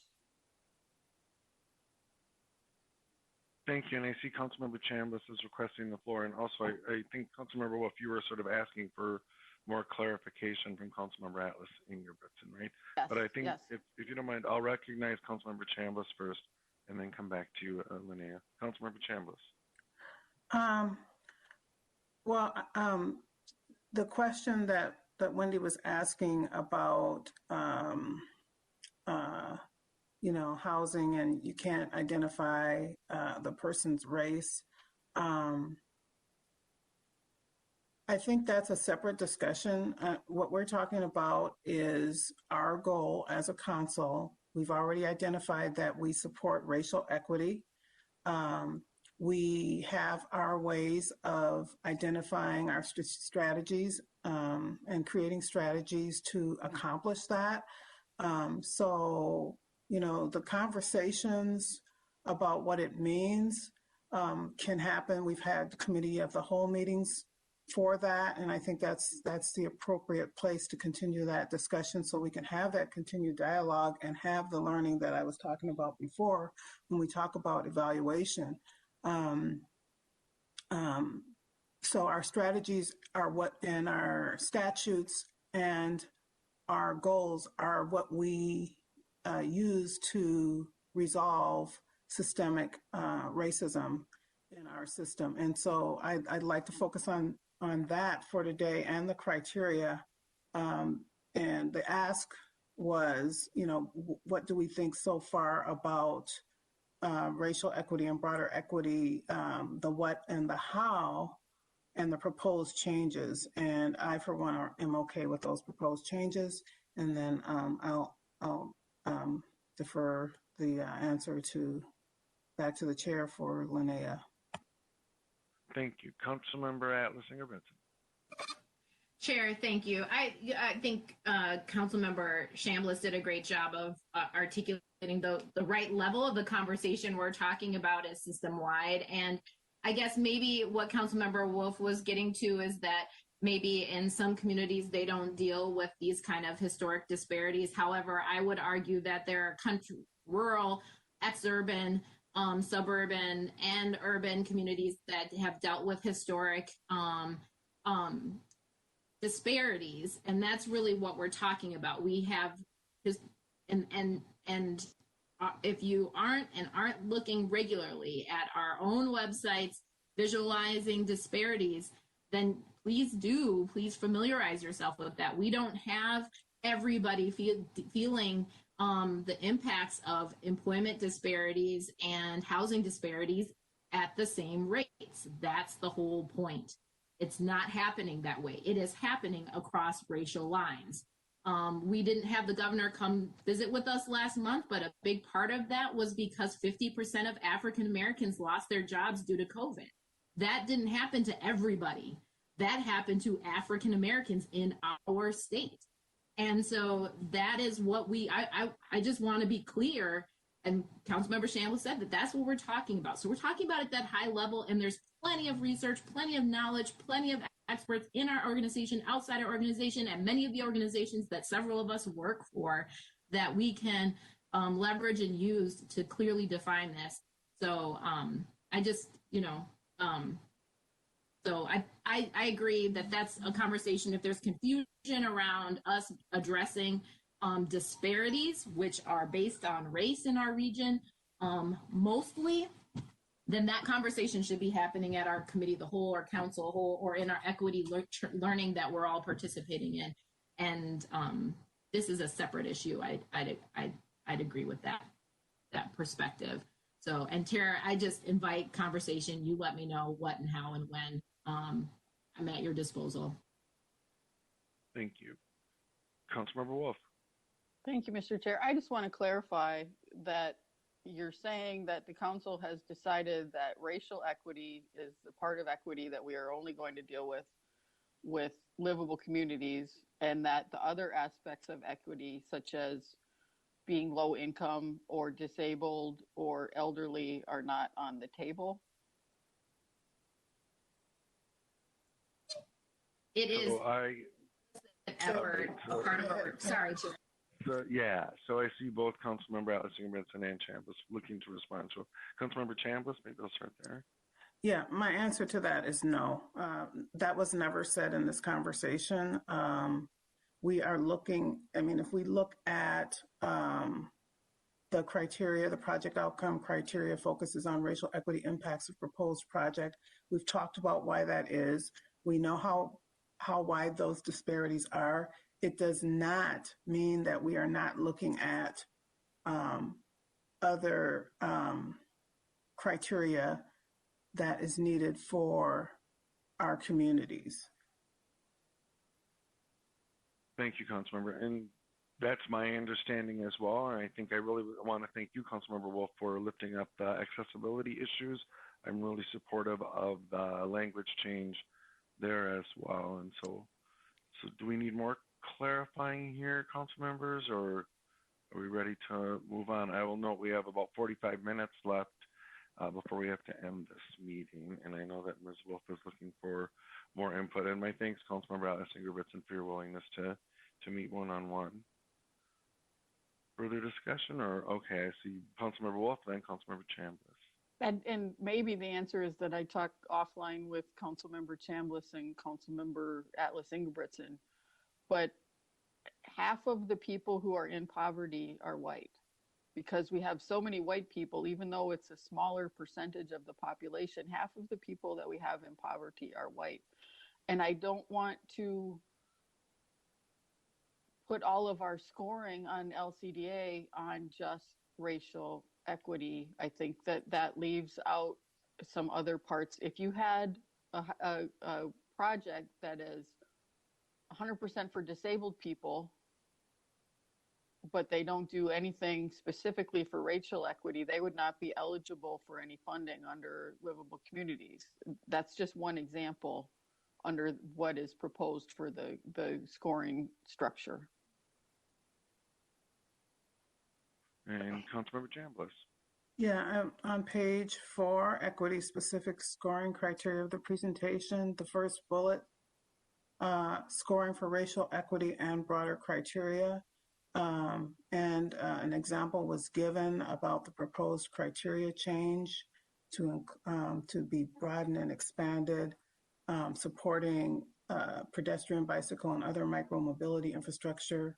Thank you. And I see Councilmember Chambliss is requesting the floor. And also, I think, Councilmember Wolf, you were sort of asking for more clarification from Councilmember Atlas Ingebretson, right? Yes, but I think yes. if you don't mind, I'll recognize Councilmember Chambliss first and then come back to you, Linnea. Councilmember Chambliss. The question that Wendy was asking about, housing and you can't identify the person's race. I think that's a separate discussion. What we're talking about is our goal as a council. We've already identified that we support racial equity. We have our ways of identifying our strategies and creating strategies to accomplish that. So, the conversations about what it means can happen. We've had committee of the whole meetings for that, and I think that's the appropriate place to continue that discussion so we can have that continued dialogue and have the learning that I was talking about before when we talk about evaluation. So our strategies are what in our statutes, and our goals are what we use to resolve systemic racism in our system. And so I'd like to focus on that for today and the criteria. And the ask was, what do we think so far about racial equity and broader equity, the what and the how, and the proposed changes. And I, for one, am okay with those proposed changes. And then I'll defer the answer back to the chair for Linnea. Thank you. Councilmember Atlas Ingerbritsen. Chair, thank you. I think Councilmember Chambliss did a great job of articulating the right level of the conversation we're talking about is system-wide. And I guess maybe what Councilmember Wolf was getting to is that maybe in some communities they don't deal with these kind of historic disparities. However, I would argue that there are rural, ex-urban, suburban, and urban communities that have dealt with historic disparities, and that's really what we're talking about. We have this, and if you aren't looking regularly at our own websites, visualizing disparities, then please familiarize yourself with that. We don't have everybody feeling the impacts of employment disparities and housing disparities at the same rates. That's the whole point. It's not happening that way. It is happening across racial lines. We didn't have the governor come visit with us last month, but a big part of that was because 50% of African Americans lost their jobs due to COVID. That didn't happen to everybody. That happened to African Americans in our state. And so that is what I just want to be clear. And Councilmember Chambliss said that that's what we're talking about. So we're talking about at that high level, and there's plenty of research, plenty of knowledge, plenty of experts in our organization, outside our organization, and many of the organizations that several of us work for that we can leverage and use to clearly define this. So I just, so I agree that that's a conversation. If there's confusion around us addressing disparities, which are based on race in our region, mostly, then that conversation should be happening at our committee, the whole, or council whole, or in our equity learning that we're all participating in. And this is a separate issue. I'd agree with that perspective. So, and Tara, I just invite conversation. You let me know what and how and when. I'm at your disposal. Thank you. Councilmember Wolf. Thank you, Mr. Chair. I just want to clarify that you're saying that the council has decided that racial equity is the part of equity that we are only going to deal with livable communities, and that the other aspects of equity, such as being low income or disabled or elderly, are not on the table. It is So an effort, part of our, sorry. So I see both Councilmember Atlas Ingerbritsen and Chambliss looking to respond. So Councilmember Chambliss, maybe I'll start there. Yeah, my answer to that is no. That was never said in this conversation. We are looking, if we look at the criteria, the project outcome criteria focuses on racial equity impacts of proposed project. We've talked about why that is. We know how wide those disparities are. It does not mean that we are not looking at other criteria that is needed for our communities. Thank you, Councilmember. And that's my understanding as well. And I think I really want to thank you, Councilmember Wolf, for lifting up the accessibility issues I'm really supportive of the language change there as well. And so do we need more clarifying here, council members, or are we ready to move on? I will note we have about 45 minutes left before we have to end this meeting. And I know that Ms. Wolf is looking for more input. And my thanks, Councilmember Atlas Ingebrigtsen, for your willingness to meet one-on-one. Further discussion, or okay, I see Councilmember Wolf, then Councilmember Chambliss. And maybe the answer is that I talked offline with Councilmember Chambliss and Councilmember Atlas Ingebrigtsen, but half of the people who are in poverty are white, because we have so many white people. Even though it's a smaller percentage of the population, half of the people that we have in poverty are white. And I don't want to put all of our scoring on LCDA on just racial equity. I think that leaves out some other parts. If you had a project that is 100% for disabled people, but they don't do anything specifically for racial equity, they would not be eligible for any funding under livable communities. That's just one example under what is proposed for the scoring structure. And Councilmember Chambliss. Yeah, on page 4, equity-specific scoring criteria of the presentation, the first bullet, scoring for racial equity and broader criteria. And an example was given about the proposed criteria change to be broadened and expanded, supporting pedestrian, bicycle, and other micromobility infrastructure,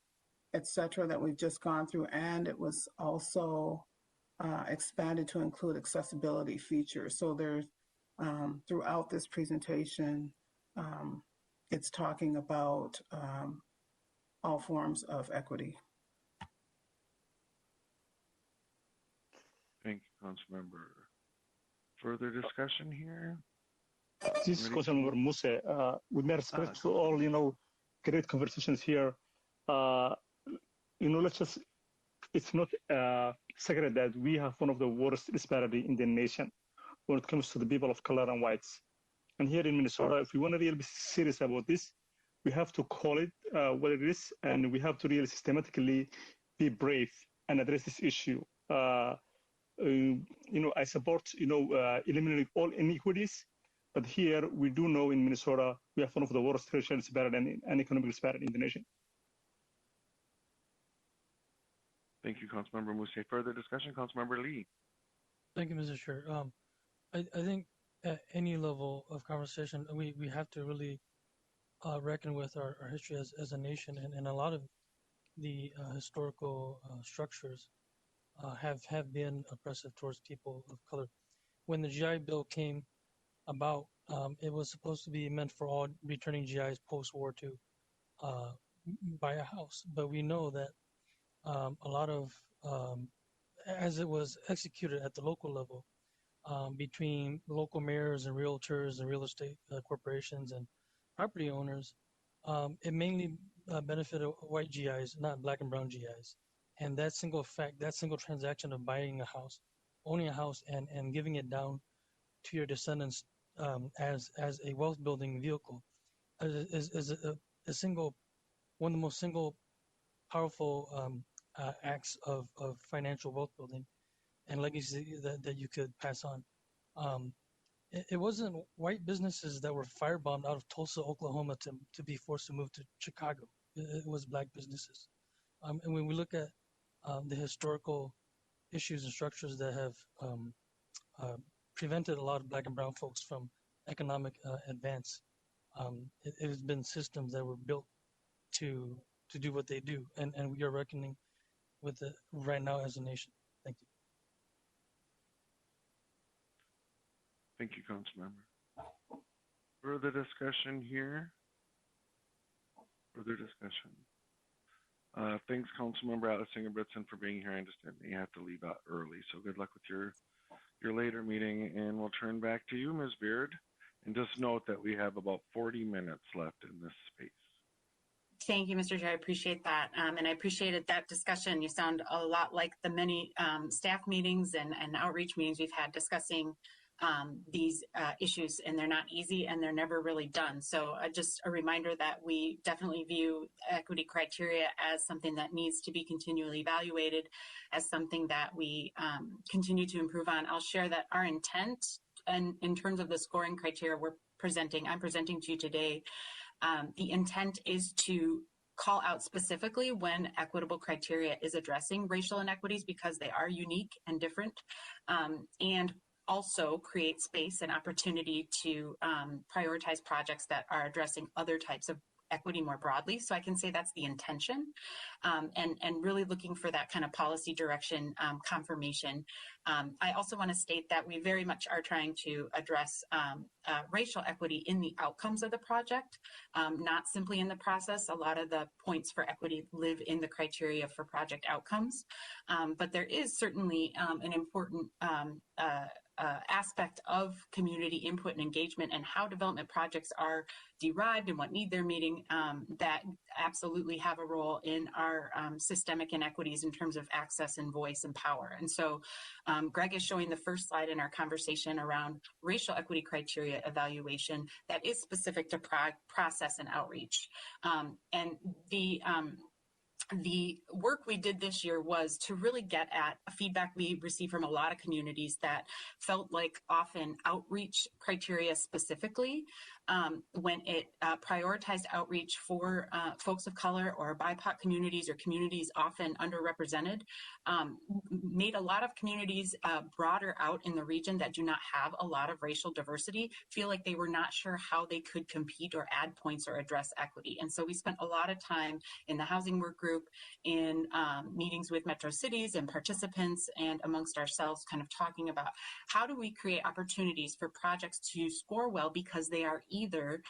et cetera, that we've just gone through. And it was also expanded to include accessibility features. So there's, throughout this presentation, it's talking about all forms of equity. Thank you, Councilmember. Further discussion here? This is Councilmember Muse. With my respect to all, great conversations here. Let's just, it's not secret that we have one of the worst disparity in the nation when it comes to the people of color and whites. And here in Minnesota, if we want to really be serious about this, we have to call it what it is, and we have to really systematically be brave and address this issue. I support, eliminating all inequities, but here we do know in Minnesota, we have one of the worst racial disparity and economic disparity in the nation. Thank you, Councilmember Muse. Further discussion, Councilmember Lee. Thank you, Mr. Chair. I think at any level of conversation, we have to really reckon with our history as a nation, and a lot of the historical structures have been oppressive towards people of color. When the GI Bill came about, it was supposed to be meant for all returning GIs post-war to buy a house. But we know that a lot of, as it was executed at the local level, between local mayors and realtors and real estate corporations and property owners, it mainly benefited white GIs, not black and brown GIs. And that single fact, that single transaction of buying a house, owning a house, and giving it down to your descendants as a wealth building vehicle is a single, one of the most single powerful acts of financial wealth building and legacy that you could pass on. It wasn't white businesses that were firebombed out of Tulsa, Oklahoma to be forced to move to Chicago. It was black businesses. And when we look at the historical issues and structures that have prevented a lot of black and brown folks from economic advance, it has been systems that were built to do what they do. And we are reckoning with it right now as a nation. Thank you. Thank you, Councilmember. Further discussion here? Further discussion. Thanks, Councilmember Atlas Ingebrigtsen, for being here. I understand that you have to leave out early, so good luck with your later meeting, and we'll turn back to you, Ms. Beard. And just note that we have about 40 minutes left in this space. Thank you, Mr. Chair. I appreciate that. And I appreciated that discussion. You sound a lot like the many staff meetings and outreach meetings we've had discussing these issues, and they're not easy and they're never really done. So just a reminder that we definitely view equity criteria as something that needs to be continually evaluated, as something that we continue to improve on. I'll share that our intent, and in terms of the scoring criteria I'm presenting to you today, the intent is to call out specifically when equitable criteria is addressing racial inequities, because they are unique and different, and also create space and opportunity to prioritize projects that are addressing other types of equity more broadly. So I can say that's the intention, and really looking for that kind of policy direction confirmation. I also want to state that we very much are trying to address racial equity in the outcomes of the project, not simply in the process. A lot of the points for equity live in the criteria for project outcomes, but there is certainly an important aspect of community input and engagement and how development projects are derived and what need they're meeting that absolutely have a role in our systemic inequities in terms of access and voice and power. And so Greg is showing the first slide in our conversation around racial equity criteria evaluation that is specific to process and outreach. And the work we did this year was to really get at feedback we received from a lot of communities that felt like often outreach criteria specifically, when it prioritized outreach for folks of color or BIPOC communities or communities often underrepresented, made a lot of communities broader out in the region that do not have a lot of racial diversity feel like they were not sure how they could compete or add points or address equity. And so we spent a lot of time in the housing work group, in meetings with Metro Cities and participants and amongst ourselves, kind of talking about how do we create opportunities for projects to score well because they are either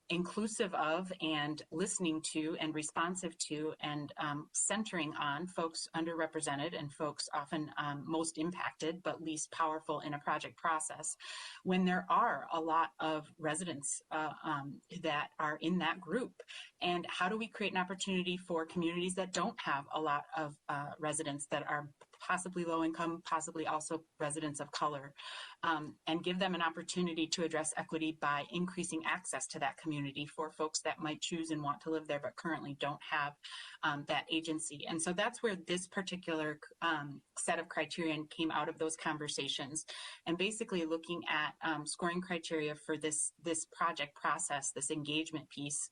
inclusive of and listening to and responsive to and centering on folks underrepresented and folks often most impacted but least powerful in a project process, when there are a lot of residents that are in that group. And how do we create an opportunity for communities that don't have a lot of residents that are possibly low income, possibly also residents of color, and give them an opportunity to address equity by increasing access to that community for folks that might choose and want to live there but currently don't have that agency. And so that's where this particular set of criterion came out of those conversations, and basically looking at scoring criteria for this project process, this engagement piece,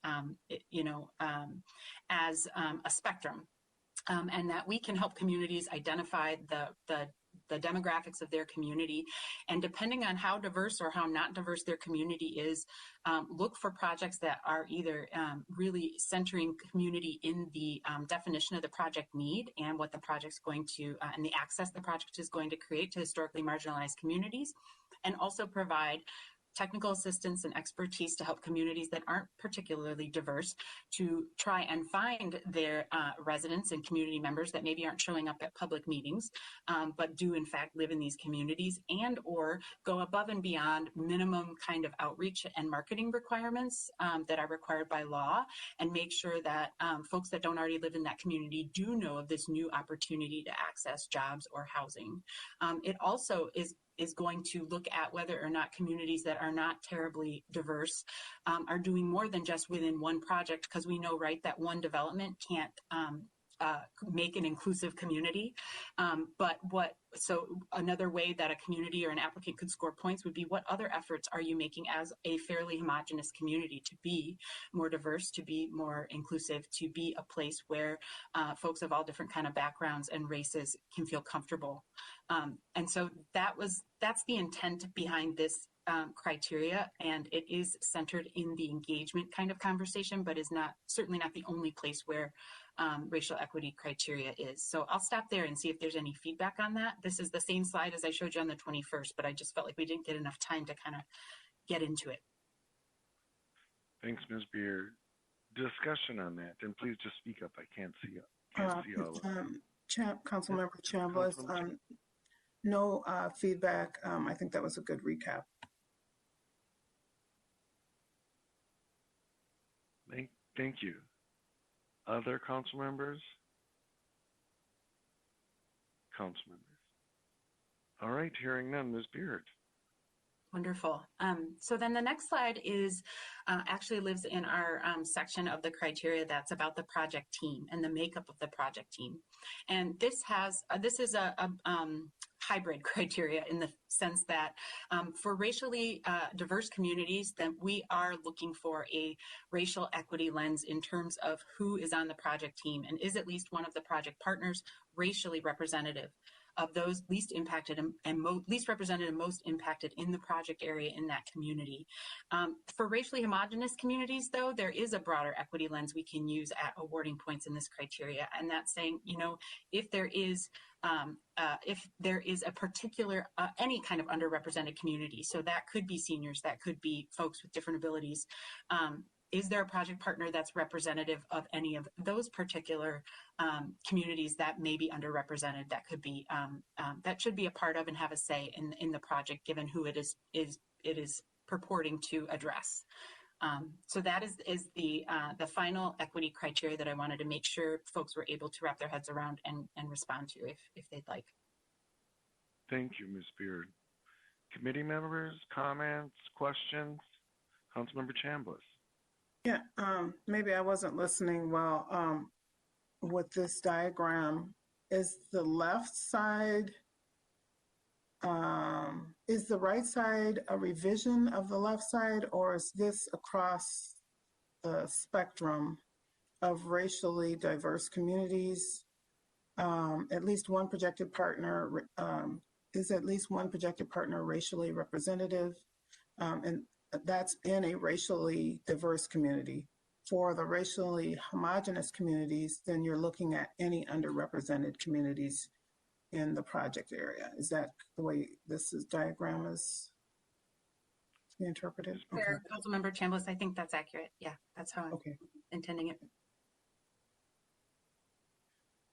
as a spectrum. And that we can help communities identify the demographics of their community, and depending on how diverse or how not diverse their community is, look for projects that are either really centering community in the definition of the project need and what the project's going to, and the access the project is going to create to historically marginalized communities, and also provide technical assistance and expertise to help communities that aren't particularly diverse to try and find their residents and community members that maybe aren't showing up at public meetings, but do in fact live in these communities, and or go above and beyond minimum kind of outreach and marketing requirements that are required by law, and make sure that folks that don't already live in that community do know of this new opportunity to access jobs or housing. It also is going to look at whether or not communities that are not terribly diverse are doing more than just within one project, because we know, right, that one development can't make an inclusive community. So another way that a community or an applicant could score points would be, what other efforts are you making as a fairly homogenous community to be more diverse, to be more inclusive, to be a place where folks of all different kind of backgrounds and races can feel comfortable. And so that's the intent behind this criteria, and it is centered in the engagement kind of conversation, but is certainly not the only place where racial equity criteria is. So I'll stop there and see if there's any feedback on that. This is the same slide as I showed you on the 21st, but I just felt like we didn't get enough time to kind of get into it. Thanks, Ms. Beard. Discussion on that, and please just speak up. I can't see all of it. Councilmember Chambliss, no feedback. I think that was a good recap. Thank you. Other council members? Council members. All right, hearing none. Ms. Beard. Wonderful. So then the next slide is actually lives in our section of the criteria that's about the project team and the makeup of the project team. And this is a hybrid criteria in the sense that for racially diverse communities, that we are looking for a racial equity lens in terms of who is on the project team and is at least one of the project partners racially representative of those least impacted and least represented and most impacted in the project area in that community. For racially homogenous communities, though, there is a broader equity lens we can use at awarding points in this criteria. And that's saying, you know, if there is a particular, any kind of underrepresented community, so that could be seniors, that could be folks with different abilities, is there a project partner that's representative of any of those particular communities that may be underrepresented, that could be that should be a part of and have a say in the project, given who it is purporting to address. So that is the final equity criteria that I wanted to make sure folks were able to wrap their heads around and respond to if they'd like. Thank you, Ms. Beard. Committee members, comments, questions? Councilmember Chambliss. Yeah, maybe I wasn't listening well. With this diagram, is the left side, is the right side a revision of the left side, or is this across the spectrum of racially diverse communities? At least one projected partner, is at least one projected partner racially representative? And that's in a racially diverse community. For the racially homogenous communities, then you're looking at any underrepresented communities in the project area. Is that the way this diagram is interpreted? Okay. Councilmember Chambliss, I think that's accurate. Yeah, that's how I'm intending it.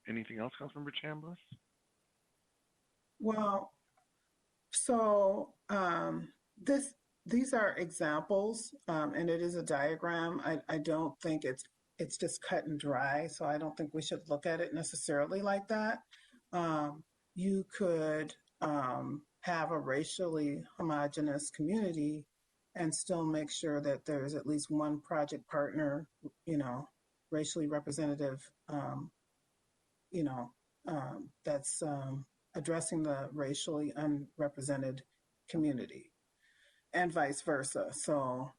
Anything else, Councilmember Chambliss? Well, so these are examples, and it is a diagram. I don't think it's just cut and dry, so I don't think we should look at it necessarily like that. You could have a racially homogenous community and still make sure that there's at least one project partner, you know, racially representative, that's addressing the racially unrepresented community, and vice versa. So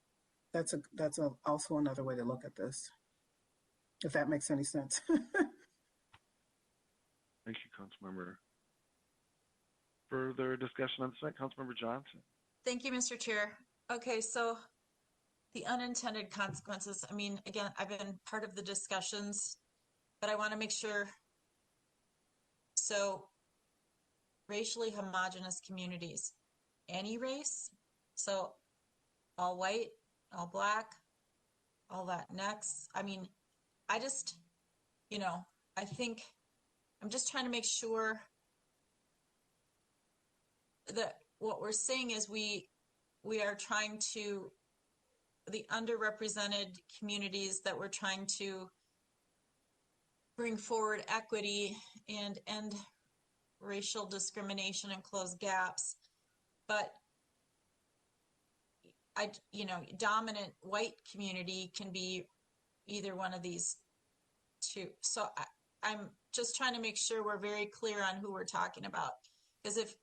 that's also another way to look at this, if that makes any sense. Thank you, Councilmember. Further discussion on this, Councilmember Johnson. Thank you, Mr. Chair. Okay, so the unintended consequences. I mean, again, I've been part of the discussions, but I want to make sure. So racially homogenous communities, any race, so all white, all black, all Latinx. I mean, I just, I think I'm just trying to make sure that what we're saying is we are trying to, the underrepresented communities that we're trying to bring forward equity and end racial discrimination and close gaps. But dominant white community can be either one of these two. So I'm just trying to make sure we're very clear on who we're talking about. Because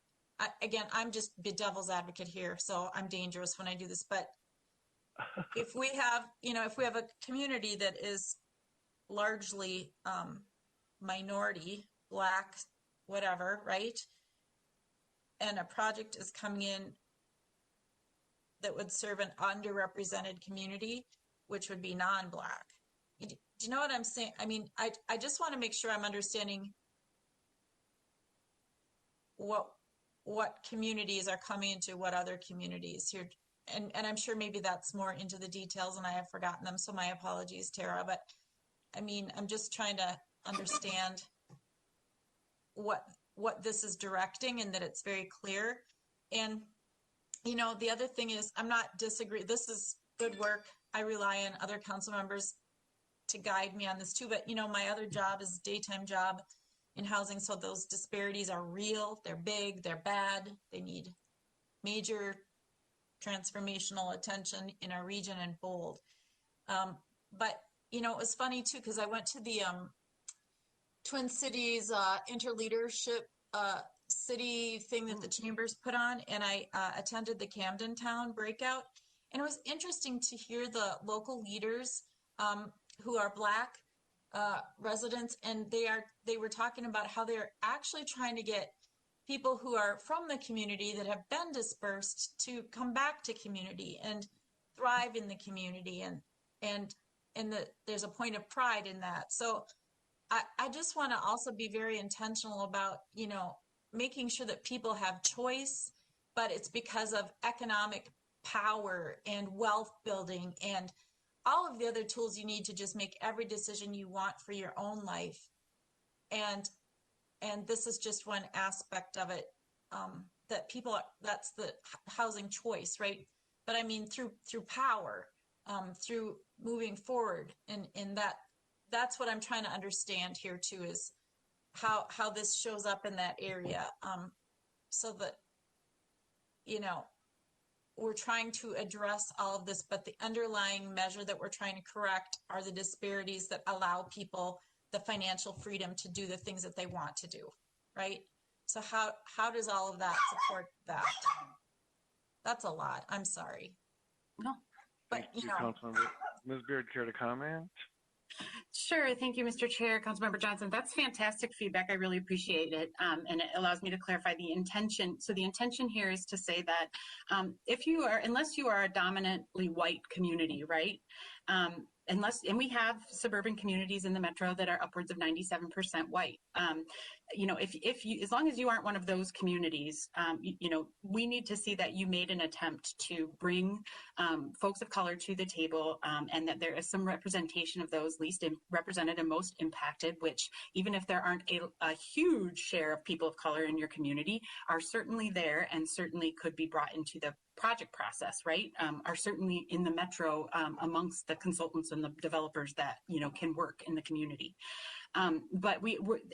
I'm just the devil's advocate here, so I'm dangerous when I do this. But if we have a community that is largely minority, black, whatever, right? And a project is coming in that would serve an underrepresented community, which would be non-black. Do you know what I'm saying? I mean, I just want to make sure I'm understanding what communities are coming into what other communities here. And I'm sure maybe that's more into the details and I have forgotten them. So my apologies, Tara. But I mean, I'm just trying to understand what this is directing and that it's very clear. And, the other thing is I'm not disagreeing. This is good work. I rely on other council members to guide me on this too. But, my other job is a daytime job in housing. So those disparities are real. They're big. They're bad. They need major transformational attention in our region in bold. But, you know, it was funny too, because I went to the Twin Cities interleadership city thing that the chambers put on, and I attended the Camden Town breakout. And it was interesting to hear the local leaders who are Black residents, and they were talking about how they're actually trying to get people who are from the community that have been dispersed to come back to community and thrive in the community, and there's a point of pride in that. So I just want to also be very intentional about, you know, making sure that people have choice, but it's because of economic power and wealth building and all of the other tools you need to just make every decision you want for your own life. And this is just one aspect of it, that people that's the housing choice, right? But I mean, through power, through moving forward, and that's what I'm trying to understand here too, is how this shows up in that area, so that, you know, we're trying to address all of this, but the underlying measure that we're trying to correct are the disparities that allow people the financial freedom to do the things that they want to do, right? So how does all of that support that? That's a lot. I'm sorry. No. But, Thank you, know. Councilmember. Ms. Beard, care to comment? Sure. Thank you, Mr. Chair. Councilmember Johnson, that's fantastic feedback. I really appreciate it. And it allows me to clarify the intention. So the intention here is to say that unless you are a dominantly white community, right? And we have suburban communities in the metro that are upwards of 97% white. You know, if you, as long as you aren't one of those communities, you know, we need to see that you made an attempt to bring folks of color to the table, and that there is some representation of those least represented and most impacted, which even if there aren't a huge share of people of color in your community, are certainly there and certainly could be brought into the project process, right? Are certainly in the metro amongst the consultants and the developers that, you know, can work in the community. But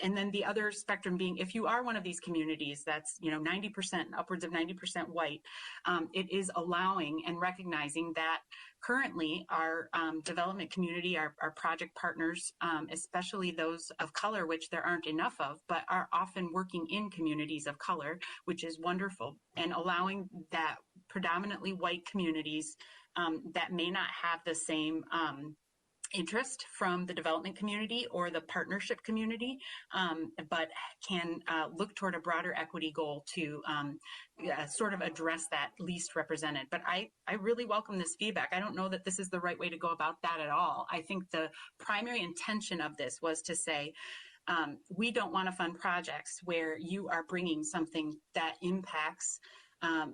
and then the other spectrum being, if you are one of these communities that's, you know, 90%, upwards of 90% white, it is allowing and recognizing that currently our development community, our project partners, especially those of color, which there aren't enough of, but are often working in communities of color, which is wonderful, and allowing that predominantly white communities that may not have the same interest from the development community or the partnership community, but can look toward a broader equity goal to sort of address that least represented. But I really welcome this feedback. I don't know that this is the right way to go about that at all. I think the primary intention of this was to say, we don't want to fund projects where you are bringing something that impacts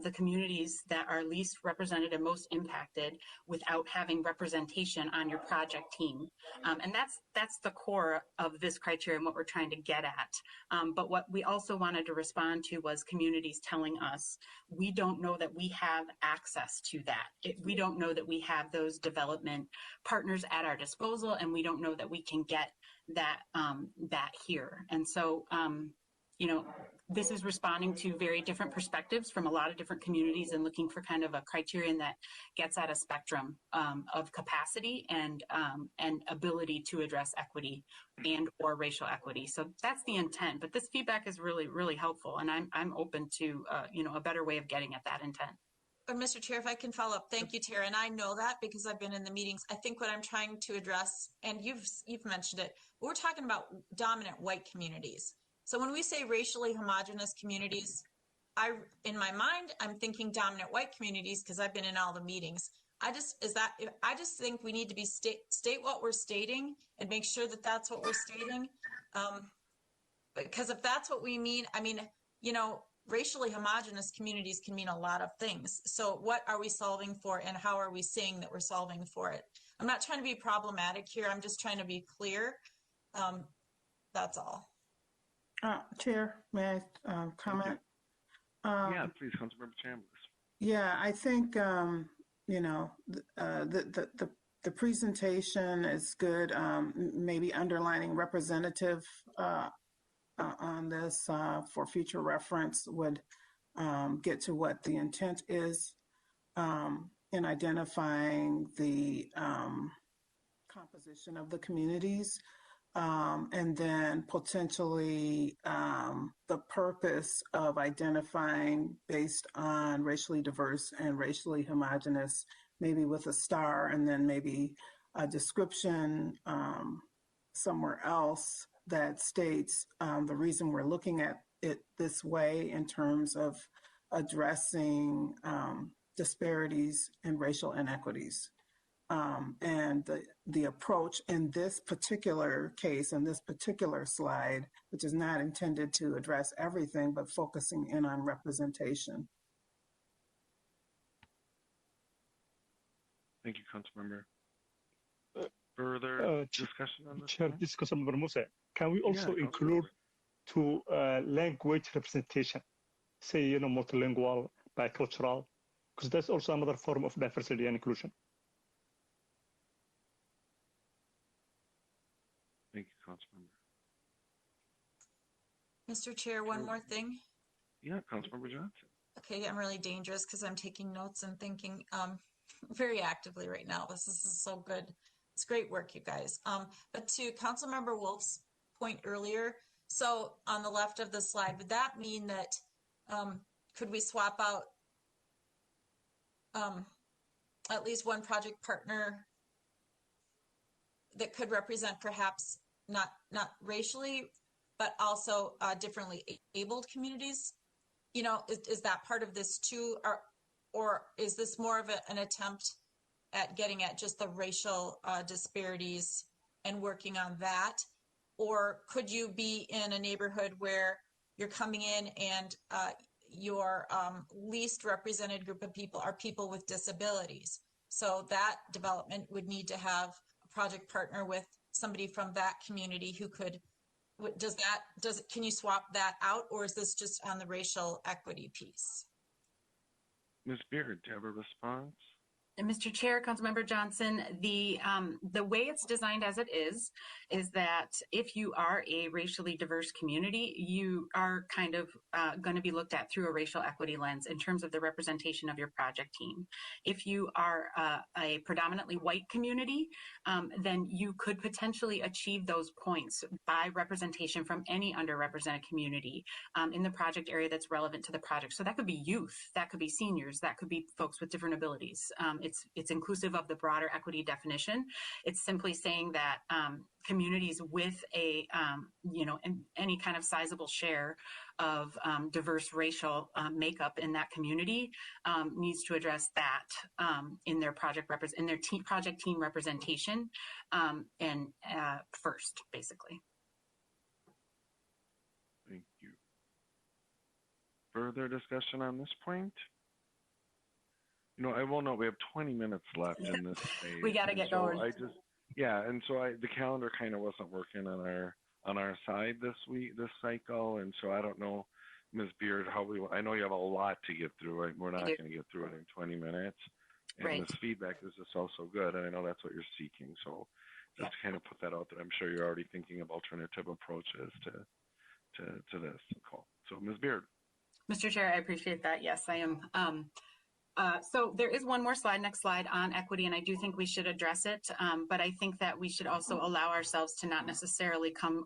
the communities that are least represented and most impacted without having representation on your project team. And that's the core of this criteria and what we're trying to get at. But what we also wanted to respond to was communities telling us, we don't know that we have access to that. We don't know that we have those development partners at our disposal, and we don't know that we can get that, that here. And so, you know, this is responding to very different perspectives from a lot of different communities and looking for kind of a criterion that gets at a spectrum of capacity and ability to address equity and or racial equity. So that's the intent. But this feedback is really, really helpful, and I'm open to you know, a better way of getting at that intent. Mr. Chair, if I can follow up, thank you, Tara. And I know that because I've been in the meetings. I think what I'm trying to address, and you've mentioned it, we're talking about dominant white communities. So when we say racially homogenous communities, in my mind, I'm thinking dominant white communities because I've been in all the meetings. I just think we need to be state what we're stating and make sure that that's what we're stating. Because if that's what we mean, I mean, you know, racially homogenous communities can mean a lot of things. So what are we solving for, and how are we saying that we're solving for it? I'm not trying to be problematic here. I'm just trying to be clear. That's all. Chair, may I comment? Yeah, please, Councilmember Chambliss. Yeah, I think you know, the presentation is good. Maybe underlining representative on this for future reference would get to what the intent is. in identifying the composition of the communities, and then potentially the purpose of identifying based on racially diverse and racially homogeneous, maybe with a star, and then maybe a description somewhere else that states the reason we're looking at it this way in terms of addressing disparities and racial inequities. And the approach in this particular case, in this particular slide, which is not intended to address everything, but focusing in on representation. Thank you, Councilmember. Further discussion on this? Chair, this is Councilmember Muse. Can we also Yeah, include to language representation, say, multilingual, bicultural, because that's also another form of diversity and inclusion. Thank you, Councilmember. Mr. Chair, one more thing. Yeah, Councilmember Johnson. Okay, I'm really dangerous because I'm taking notes and thinking very actively right now. This is so good. It's great work, you guys. But to Councilmember Wolf's point earlier, so on the left of the slide, would that mean that could we swap out at least one project partner that could represent perhaps not racially, but also differently abled communities? Is that part of this too, or is this more of an attempt at getting at just the racial disparities and working on that? Or could you be in a neighborhood where you're coming in and your least represented group of people are people with disabilities? So that development would need to have a project partner with somebody from that community who could, can you swap that out, or is this just on the racial equity piece? Ms. Beard, do you have a response? And Mr. Chair, Councilmember Johnson, the way it's designed as it is that if you are a racially diverse community, you are kind of going to be looked at through a racial equity lens in terms of the representation of your project team. If you are a predominantly white community, then you could potentially achieve those points by representation from any underrepresented community in the project area that's relevant to the project. So that could be youth, that could be seniors, that could be folks with different abilities. It's inclusive of the broader equity definition. It's simply saying that communities with a, any kind of sizable share of diverse racial makeup in that community needs to address that in their project project team representation and first, basically. Thank you. Further discussion on this point? I will note we have 20 minutes left in this phase. We got to get going. And so the calendar kind of wasn't working on our side this cycle, and so I don't know, Ms. Beard, I know you have a lot to get through. Right? We're not going to get through it in 20 minutes, and right. This feedback is just also good, and I know that's what you're seeking. So just to kind of put that out there, I'm sure you're already thinking of alternative approaches to this call. So Ms. Beard. Mr. Chair, I appreciate that. Yes, I am. So there is one more slide, next slide, on equity, and I do think we should address it. But I think that we should also allow ourselves to not necessarily come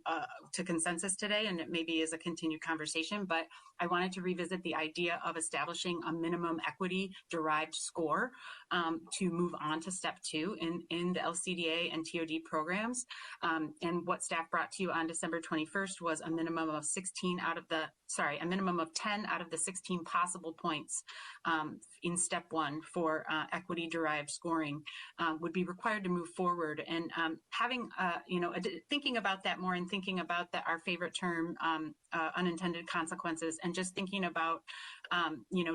to consensus today, and it maybe is a continued conversation. But I wanted to revisit the idea of establishing a minimum equity-derived score to move on to step 2 in the LCDA and TOD programs. And what staff brought to you on December 21st was a minimum of 10 out of the 16 possible points in step 1 for equity-derived scoring would be required to move forward. And having, thinking about that more and thinking about our favorite term, unintended consequences, and just thinking about,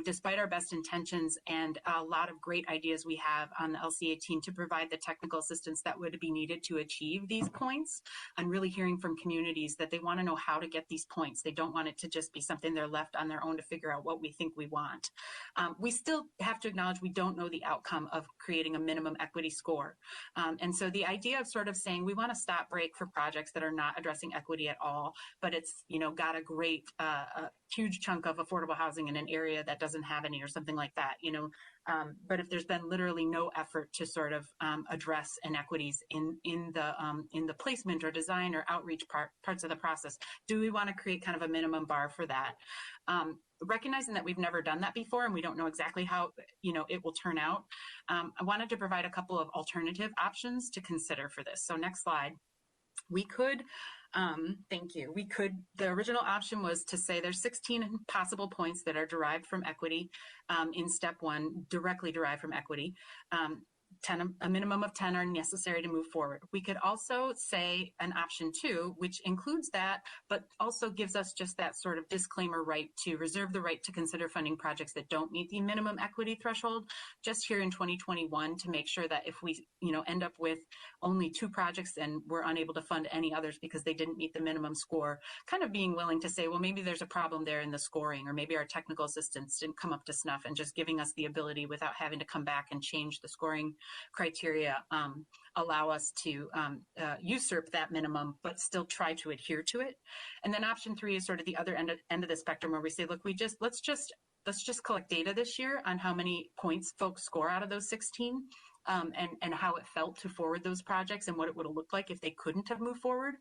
despite our best intentions and a lot of great ideas we have on the LCA team to provide the technical assistance that would be needed to achieve these points, and really hearing from communities that they want to know how to get these points. They don't want it to just be something they're left on their own to figure out what we think we want. We still have to acknowledge we don't know the outcome of creating a minimum equity score. And so the idea of sort of saying we want to stop break for projects that are not addressing equity at all, but it's, got a great, huge chunk of affordable housing in an area that doesn't have any or something like that, But if there's been literally no effort to sort of address inequities in the placement or design or outreach parts of the process, do we want to create kind of a minimum bar for that? Recognizing that we've never done that before and we don't know exactly how it will turn out, I wanted to provide a couple of alternative options to consider for this. So next slide. We could, thank you. The original option was to say there's 16 possible points that are derived from equity in step one, directly derived from equity. A minimum of 10 are necessary to move forward. We could also say an option 2, which includes that, but also gives us just that sort of disclaimer right to reserve the right to consider funding projects that don't meet the minimum equity threshold just here in 2021 to make sure that if we end up with only 2 projects and we're unable to fund any others because they didn't meet the minimum score, kind of being willing to say, well, maybe there's a problem there in the scoring, or maybe our technical assistants didn't come up to snuff, and just giving us the ability without having to come back and change the scoring criteria allow us to usurp that minimum, but still try to adhere to it. And then option 3 is sort of the other end of the spectrum where we say, look, let's just collect data this year on how many points folks score out of those 16, and how it felt to forward those projects and what it would have looked like if they couldn't have moved forward,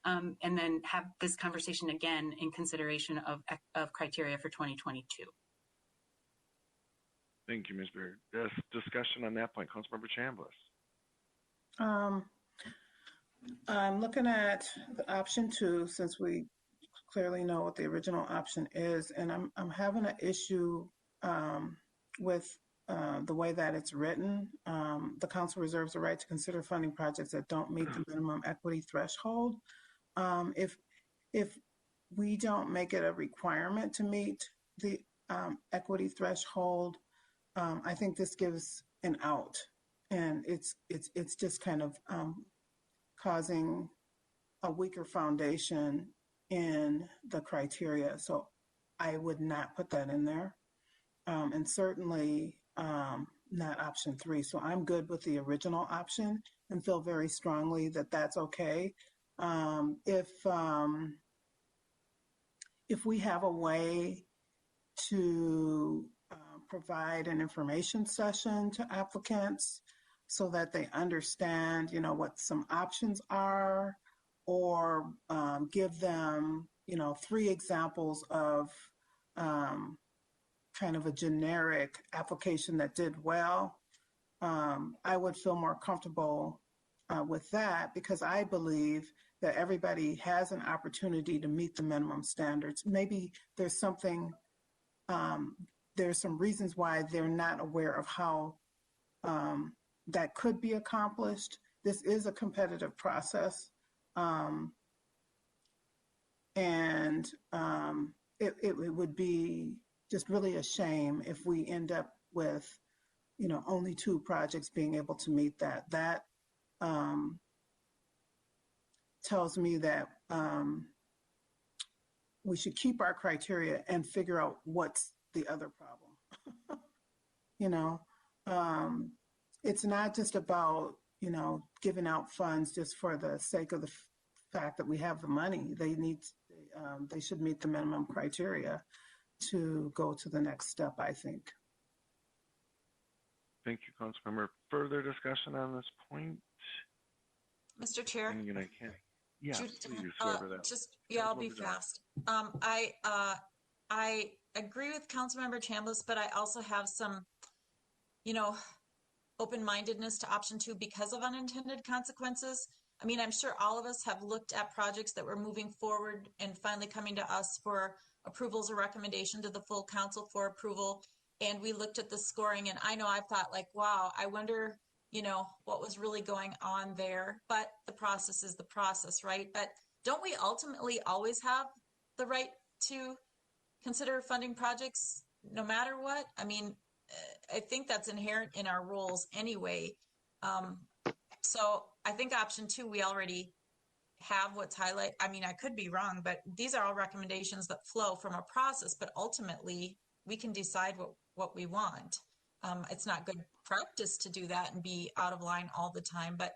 and then have this conversation again in consideration of criteria for 2022. Thank you, Ms. Beard. Yes, discussion on that point. Councilmember Chambliss. I'm looking at the option 2, since we clearly know what the original option is, and I'm having an issue with the way that it's written. The council reserves the right to consider funding projects that don't meet the minimum equity threshold. If we don't make it a requirement to meet the equity threshold, I think this gives an out, and it's just kind of causing a weaker foundation in the criteria. So I would not put that in there, and certainly not option 3. So I'm good with the original option and feel very strongly that that's okay. If we have a way to provide an information session to applicants so that they understand, what some options are, or give them, 3 examples of kind of a generic application that did well, I would feel more comfortable with that, because I believe that everybody has an opportunity to meet the minimum standards. Maybe there's something, there's some reasons why they're not aware of how that could be accomplished. This is a competitive process. And it would be just really a shame if we end up with, only 2 projects being able to meet that. That tells me that we should keep our criteria and figure out what's the other problem. It's not just about, giving out funds just for the sake of the fact that we have the money. They should meet the minimum criteria to go to the next step, I think. Thank you, Councilmember. Further discussion on this point? Mr. Chair. Yeah, Judith, please, whoever that. I'll be fast. I agree with Councilmember Chambliss, but I also have some, open-mindedness to option 2 because of unintended consequences. I mean, I'm sure all of us have looked at projects that were moving forward and finally coming to us for approvals or recommendation to the full council for approval. And we looked at the scoring, and I know I've thought, like, wow, I wonder, what was really going on there. But the process is the process, right? But don't we ultimately always have the right to consider funding projects no matter what? I mean, I think that's inherent in our roles anyway. So I think option 2, we already have what's highlighted. I mean, I could be wrong, but these are all recommendations that flow from a process, but ultimately we can decide what we want. It's not good practice to do that and be out of line all the time, but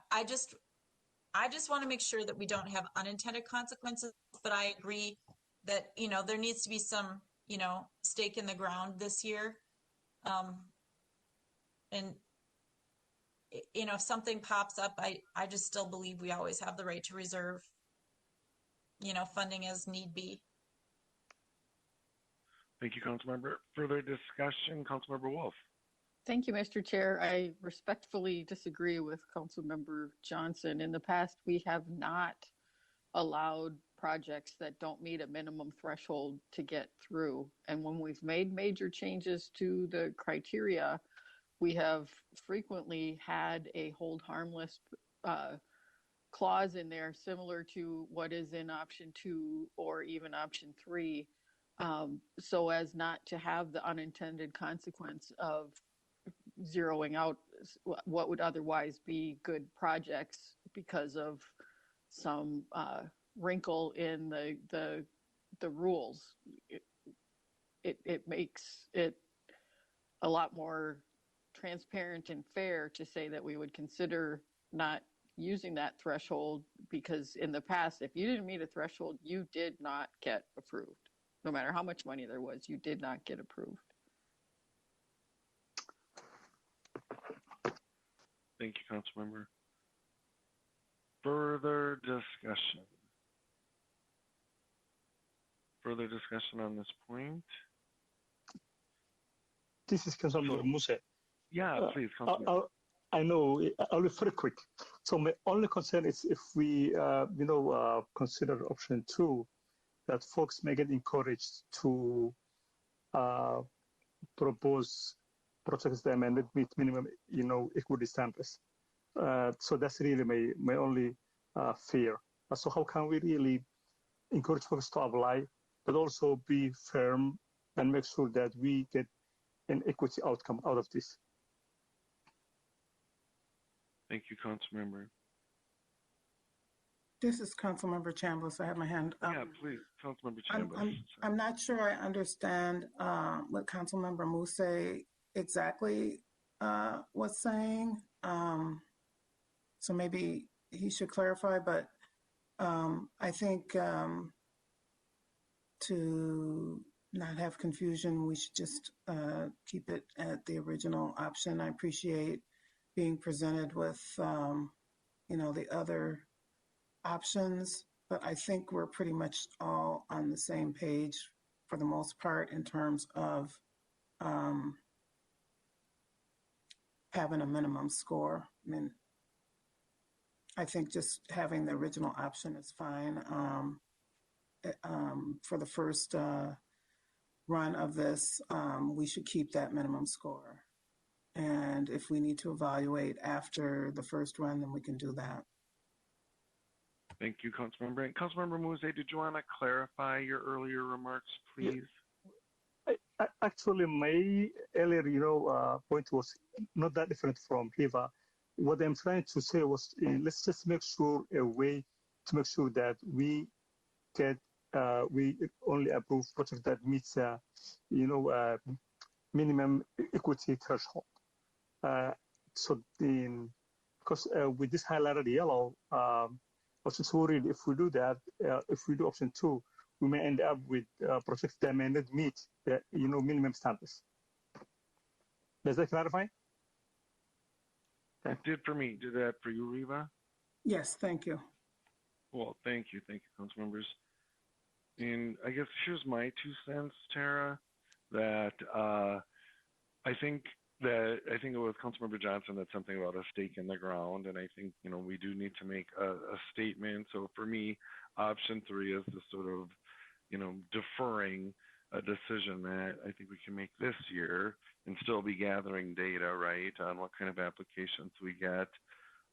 I just want to make sure that we don't have unintended consequences, but I agree that, there needs to be some, stake in the ground this year. And you know, if something pops up, I just still believe we always have the right to reserve, you know, funding as need be. Thank you, Councilmember. Further discussion, Councilmember Wolf. Thank you, Mr. Chair. I respectfully disagree with Councilmember Johnson. In the past, we have not allowed projects that don't meet a minimum threshold to get through. And when we've made major changes to the criteria, we have frequently had a hold harmless clause in there, similar to what is in option 2 or even option 3, so as not to have the unintended consequence of zeroing out what would otherwise be good projects because of some wrinkle in the rules. It makes it a lot more transparent and fair to say that we would consider not using that threshold, because in the past, if you didn't meet a threshold, you did not get approved. No matter how much money there was, you did not get approved. Thank you, Councilmember. Further discussion. Further discussion on this point? This is Councilmember Muse. Yeah, please, Councilmember. I know, I'll be very quick. So my only concern is if we, consider option 2, that folks may get encouraged to propose projects that may not meet minimum, equity standards. So that's really my only fear. So how can we really encourage folks to apply, but also be firm and make sure that we get an equity outcome out of this? Thank you, Councilmember. This is Councilmember Chambliss. I have my hand up. Yeah, please, Councilmember Chambliss. I'm not sure I understand what Councilmember Muse exactly was saying. So maybe he should clarify, but I think to not have confusion, we should just keep it at the original option. I appreciate being presented with, the other options, but I think we're pretty much all on the same page for the most part in terms of having a minimum score. I mean, I think just having the original option is fine. For the first run of this, we should keep that minimum score. And if we need to evaluate after the first run, then we can do that. Thank you, Councilmember. And Councilmember Muse, did you want to clarify your earlier remarks, please? I actually, my earlier, point was not that different from Hiva. What I'm trying to say was, let's just make sure a way to make sure that we get, we only approve project that meets, minimum equity threshold. So because with this highlighted yellow, I was just worried if we do that, if we do option 2, we may end up with projects that may not meet the, minimum standards. Does that clarify? It did for me. Did that for you, Riva? Yes, thank you. Well, thank you, council members. And I guess here's my 2 cents, Tara, that I think it was Councilmember Johnson that something about a stake in the ground, and I think we do need to make a statement. So for me, option 3 is the sort of deferring a decision that I think we can make this year and still be gathering data, right, on what kind of applications we get.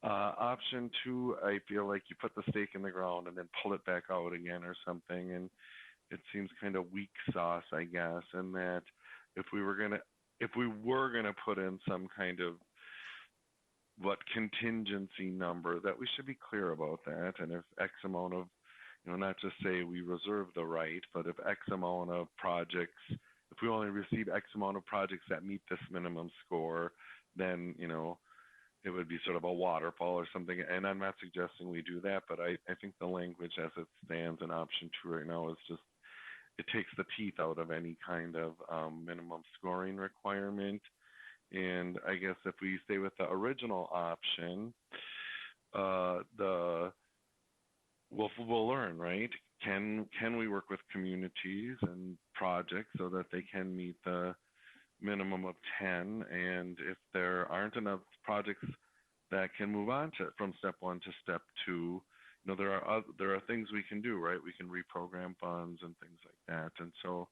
Option 2, I feel like you put the stake in the ground and then pull it back out again or something, and it seems kind of weak sauce, I guess, and that if we were gonna put in some kind of contingency number, that we should be clear about that, and if X amount of, not just say we reserve the right, but if X amount of projects, if we only receive X amount of projects that meet this minimum score, then, it would be sort of a waterfall or something. And I'm not suggesting we do that, but I think the language as it stands in option 2 right now is just, it takes the teeth out of any kind of minimum scoring requirement. And I guess if we stay with the original option, we'll learn, right? Can we work with communities and projects so that they can meet the minimum of 10? And if there aren't enough projects that can move on from step 1 to step 2, there are things we can do, right? We can reprogram funds and things like that. And so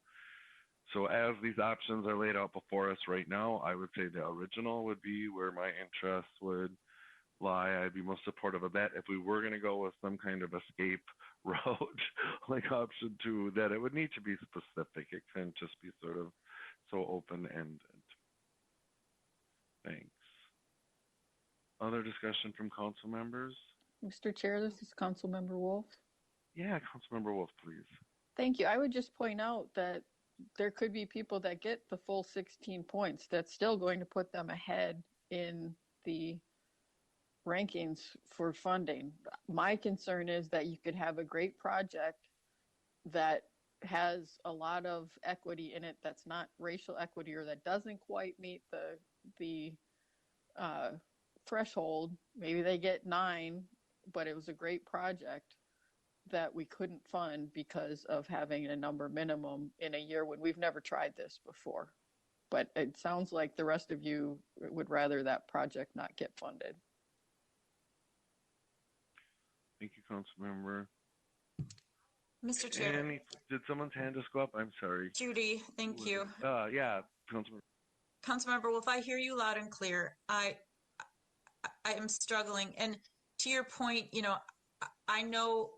as these options are laid out before us right now, I would say the original would be where my interests would lie. I'd be most supportive of that. If we were going to go with some kind of escape route, like option 2, that it would need to be specific. It couldn't just be sort of so open-ended. Thanks. Other discussion from council members? Mr. Chair, this is Councilmember Wolf. Yeah, Councilmember Wolf, please. Thank you. I would just point out that there could be people that get the full 16 points. That's still going to put them ahead in the rankings for funding. My concern is that you could have a great project that has a lot of equity in it that's not racial equity, or that doesn't quite meet the threshold. Maybe they get 9, but it was a great project that we couldn't fund because of having a number minimum in a year when we've never tried this before. But it sounds like the rest of you would rather that project not get funded. Thank you, Councilmember. Mr. Chair. And did someone's hand just go up? I'm sorry. Judy, thank you. Yeah, Councilmember. Councilmember Wolf, I hear you loud and clear. I am struggling. And to your point, I know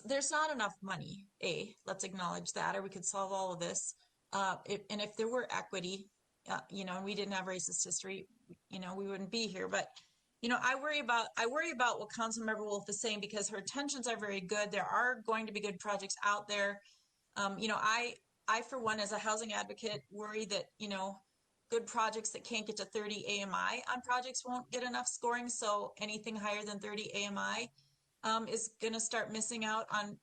there's not enough money. Let's acknowledge that, or we could solve all of this. If there were equity, and we didn't have racist history, we wouldn't be here. But I worry about what Councilmember Wolf is saying, because her intentions are very good. There are going to be good projects out there. I for one, as a housing advocate, worry that good projects that can't get to 30 AMI on projects won't get enough scoring. So anything higher than 30 AMI is going to start missing out on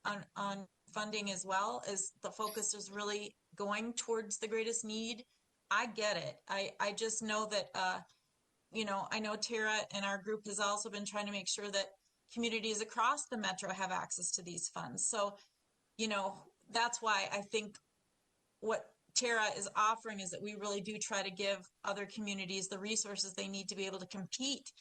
funding, as well, as the focus is really going towards the greatest need. I get it. I just know that, I know Tara and our group has also been trying to make sure that communities across the metro have access to these funds. So, that's why I think what Tara is offering is that we really do try to give other communities the resources they need to be able to compete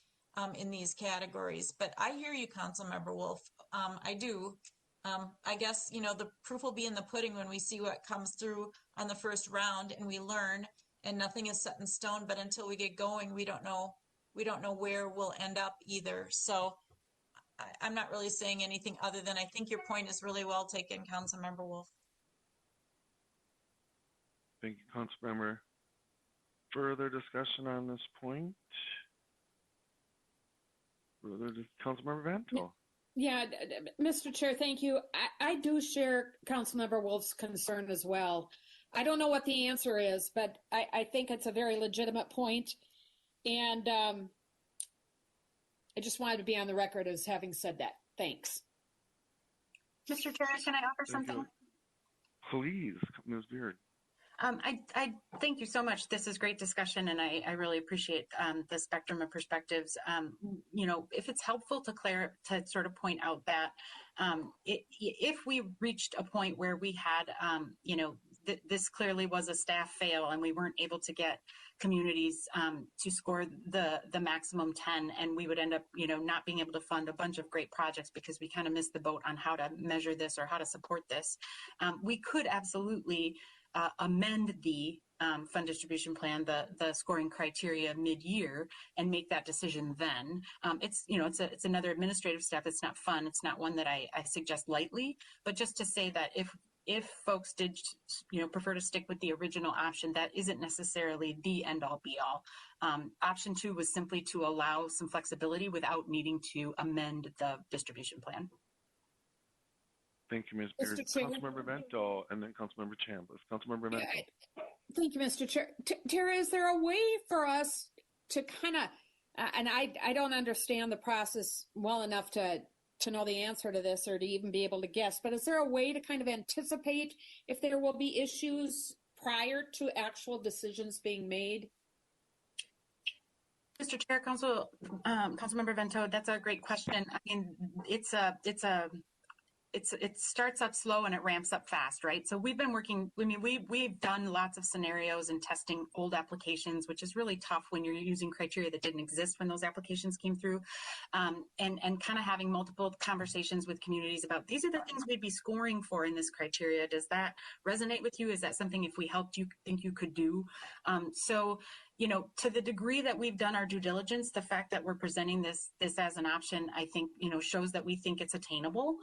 in these categories. But I hear you, Councilmember Wolf. I do. I guess, the proof will be in the pudding when we see what comes through on the first round and we learn, and nothing is set in stone. But until we get going, we don't know where we'll end up either. So I'm not really saying anything other than I think your point is really well taken, Councilmember Wolf. Thank you, Councilmember. Further discussion on this point? Councilmember Vento. Yeah, Mr. Chair, thank you. I do share Councilmember Wolf's concern as well. I don't know what the answer is, but I think it's a very legitimate point. And I just wanted to be on the record as having said that. Thanks. Mr. Chair, can I offer something? Please, Ms. Beard. I thank you so much. This is great discussion, and I really appreciate the spectrum of perspectives. If it's helpful to sort of point out that if we reached a point where we had, this clearly was a staff fail, and we weren't able to get communities to score the maximum 10, and we would end up, not being able to fund a bunch of great projects because we kind of missed the boat on how to measure this or how to support this. We could absolutely amend the fund distribution plan, the scoring criteria mid-year, and make that decision then. It's another administrative step. It's not fun. It's not one that I suggest lightly, but just to say that if folks did, prefer to stick with the original option, that isn't necessarily the end-all be-all. Option 2 was simply to allow some flexibility without needing to amend the distribution plan. Thank you, Ms. Beard. Councilmember Vento, and then Councilmember Chambliss. Councilmember Vento. Thank you, Mr. Chair. Tara, is there a way for us to kind of, and I don't understand the process well enough to to know the answer to this or to even be able to guess, but is there a way to kind of anticipate if there will be issues prior to actual decisions being made? Mr. Chair, Councilmember Vento, that's a great question. I mean, it starts up slow and it ramps up fast, right? So we've been working, I mean, we've done lots of scenarios and testing old applications, which is really tough when you're using criteria that didn't exist when those applications came through. And kind of having multiple conversations with communities about these are the things we'd be scoring for in this criteria. Does that resonate with you? Is that something if we helped you think you could do? So, you know, to the degree that we've done our due diligence, the fact that we're presenting this as an option, I think, you know, shows that we think it's attainable.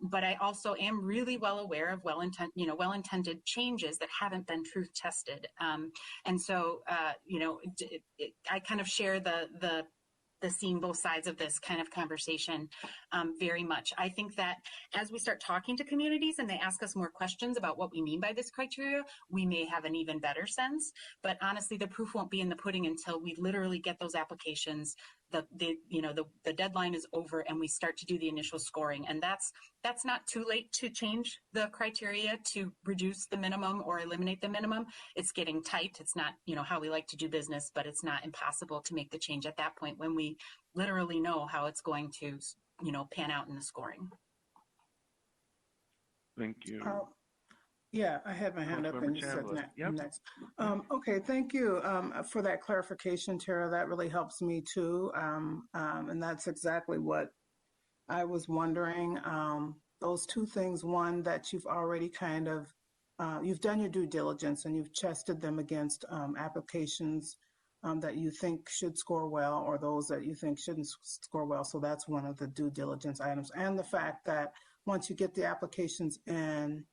But I also am really well aware of well-intended changes that haven't been truth tested. And so, you know, I kind of share the seeing both sides of this kind of conversation very much. I think that as we start talking to communities and they ask us more questions about what we mean by this criteria, we may have an even better sense. But honestly, the proof won't be in the pudding until we literally get those applications. The deadline is over and we start to do the initial scoring. And that's not too late to change the criteria to reduce the minimum or eliminate the minimum. It's getting tight. It's not, you know, how we like to do business, but it's not impossible to make the change at that point when we literally know how it's going to, you know, pan out in the scoring. Thank you. Yeah, I had my hand up and you said next. Okay, thank you for that clarification, Tara. That really helps me too. And that's exactly what I was wondering. Those two things, one, that you've already kind of, you've done your due diligence and you've tested them against applications that you think should score well or those that you think shouldn't score well. So that's one of the due diligence items. And the fact that once you get the applications in,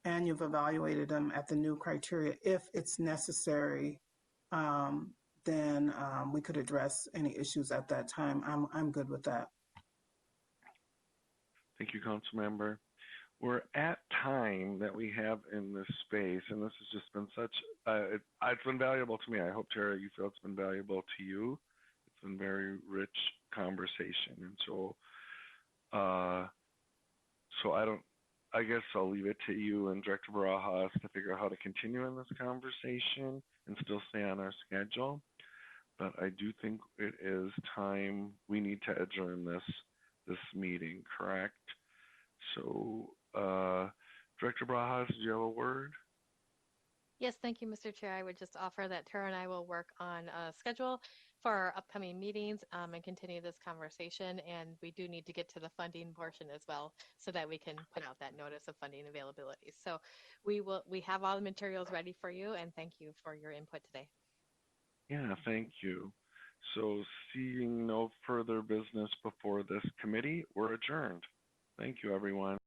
and you've evaluated them at the new criteria, if it's necessary, then we could address any issues at that time. I'm good with that. Thank you, Councilmember. We're at time that we have in this space, and this has just been such, it's been valuable to me. I hope, Tara, you feel it's been valuable to you. It's been very rich conversation. And so, I guess I'll leave it to you and Director Barajas to figure out how to continue in this conversation and still stay on our schedule. But I do think it is time we need to adjourn this meeting, correct? So, Director Barajas, do you have a word? Yes, thank you, Mr. Chair. I would just offer that Tara and I will work on a schedule for our upcoming meetings and continue this conversation. And we do need to get to the funding portion as well so that we can put out that notice of funding availability. So we have all the materials ready for you, and thank you for your input today. Yeah, thank you. So seeing no further business before this committee, we're adjourned. Thank you, everyone.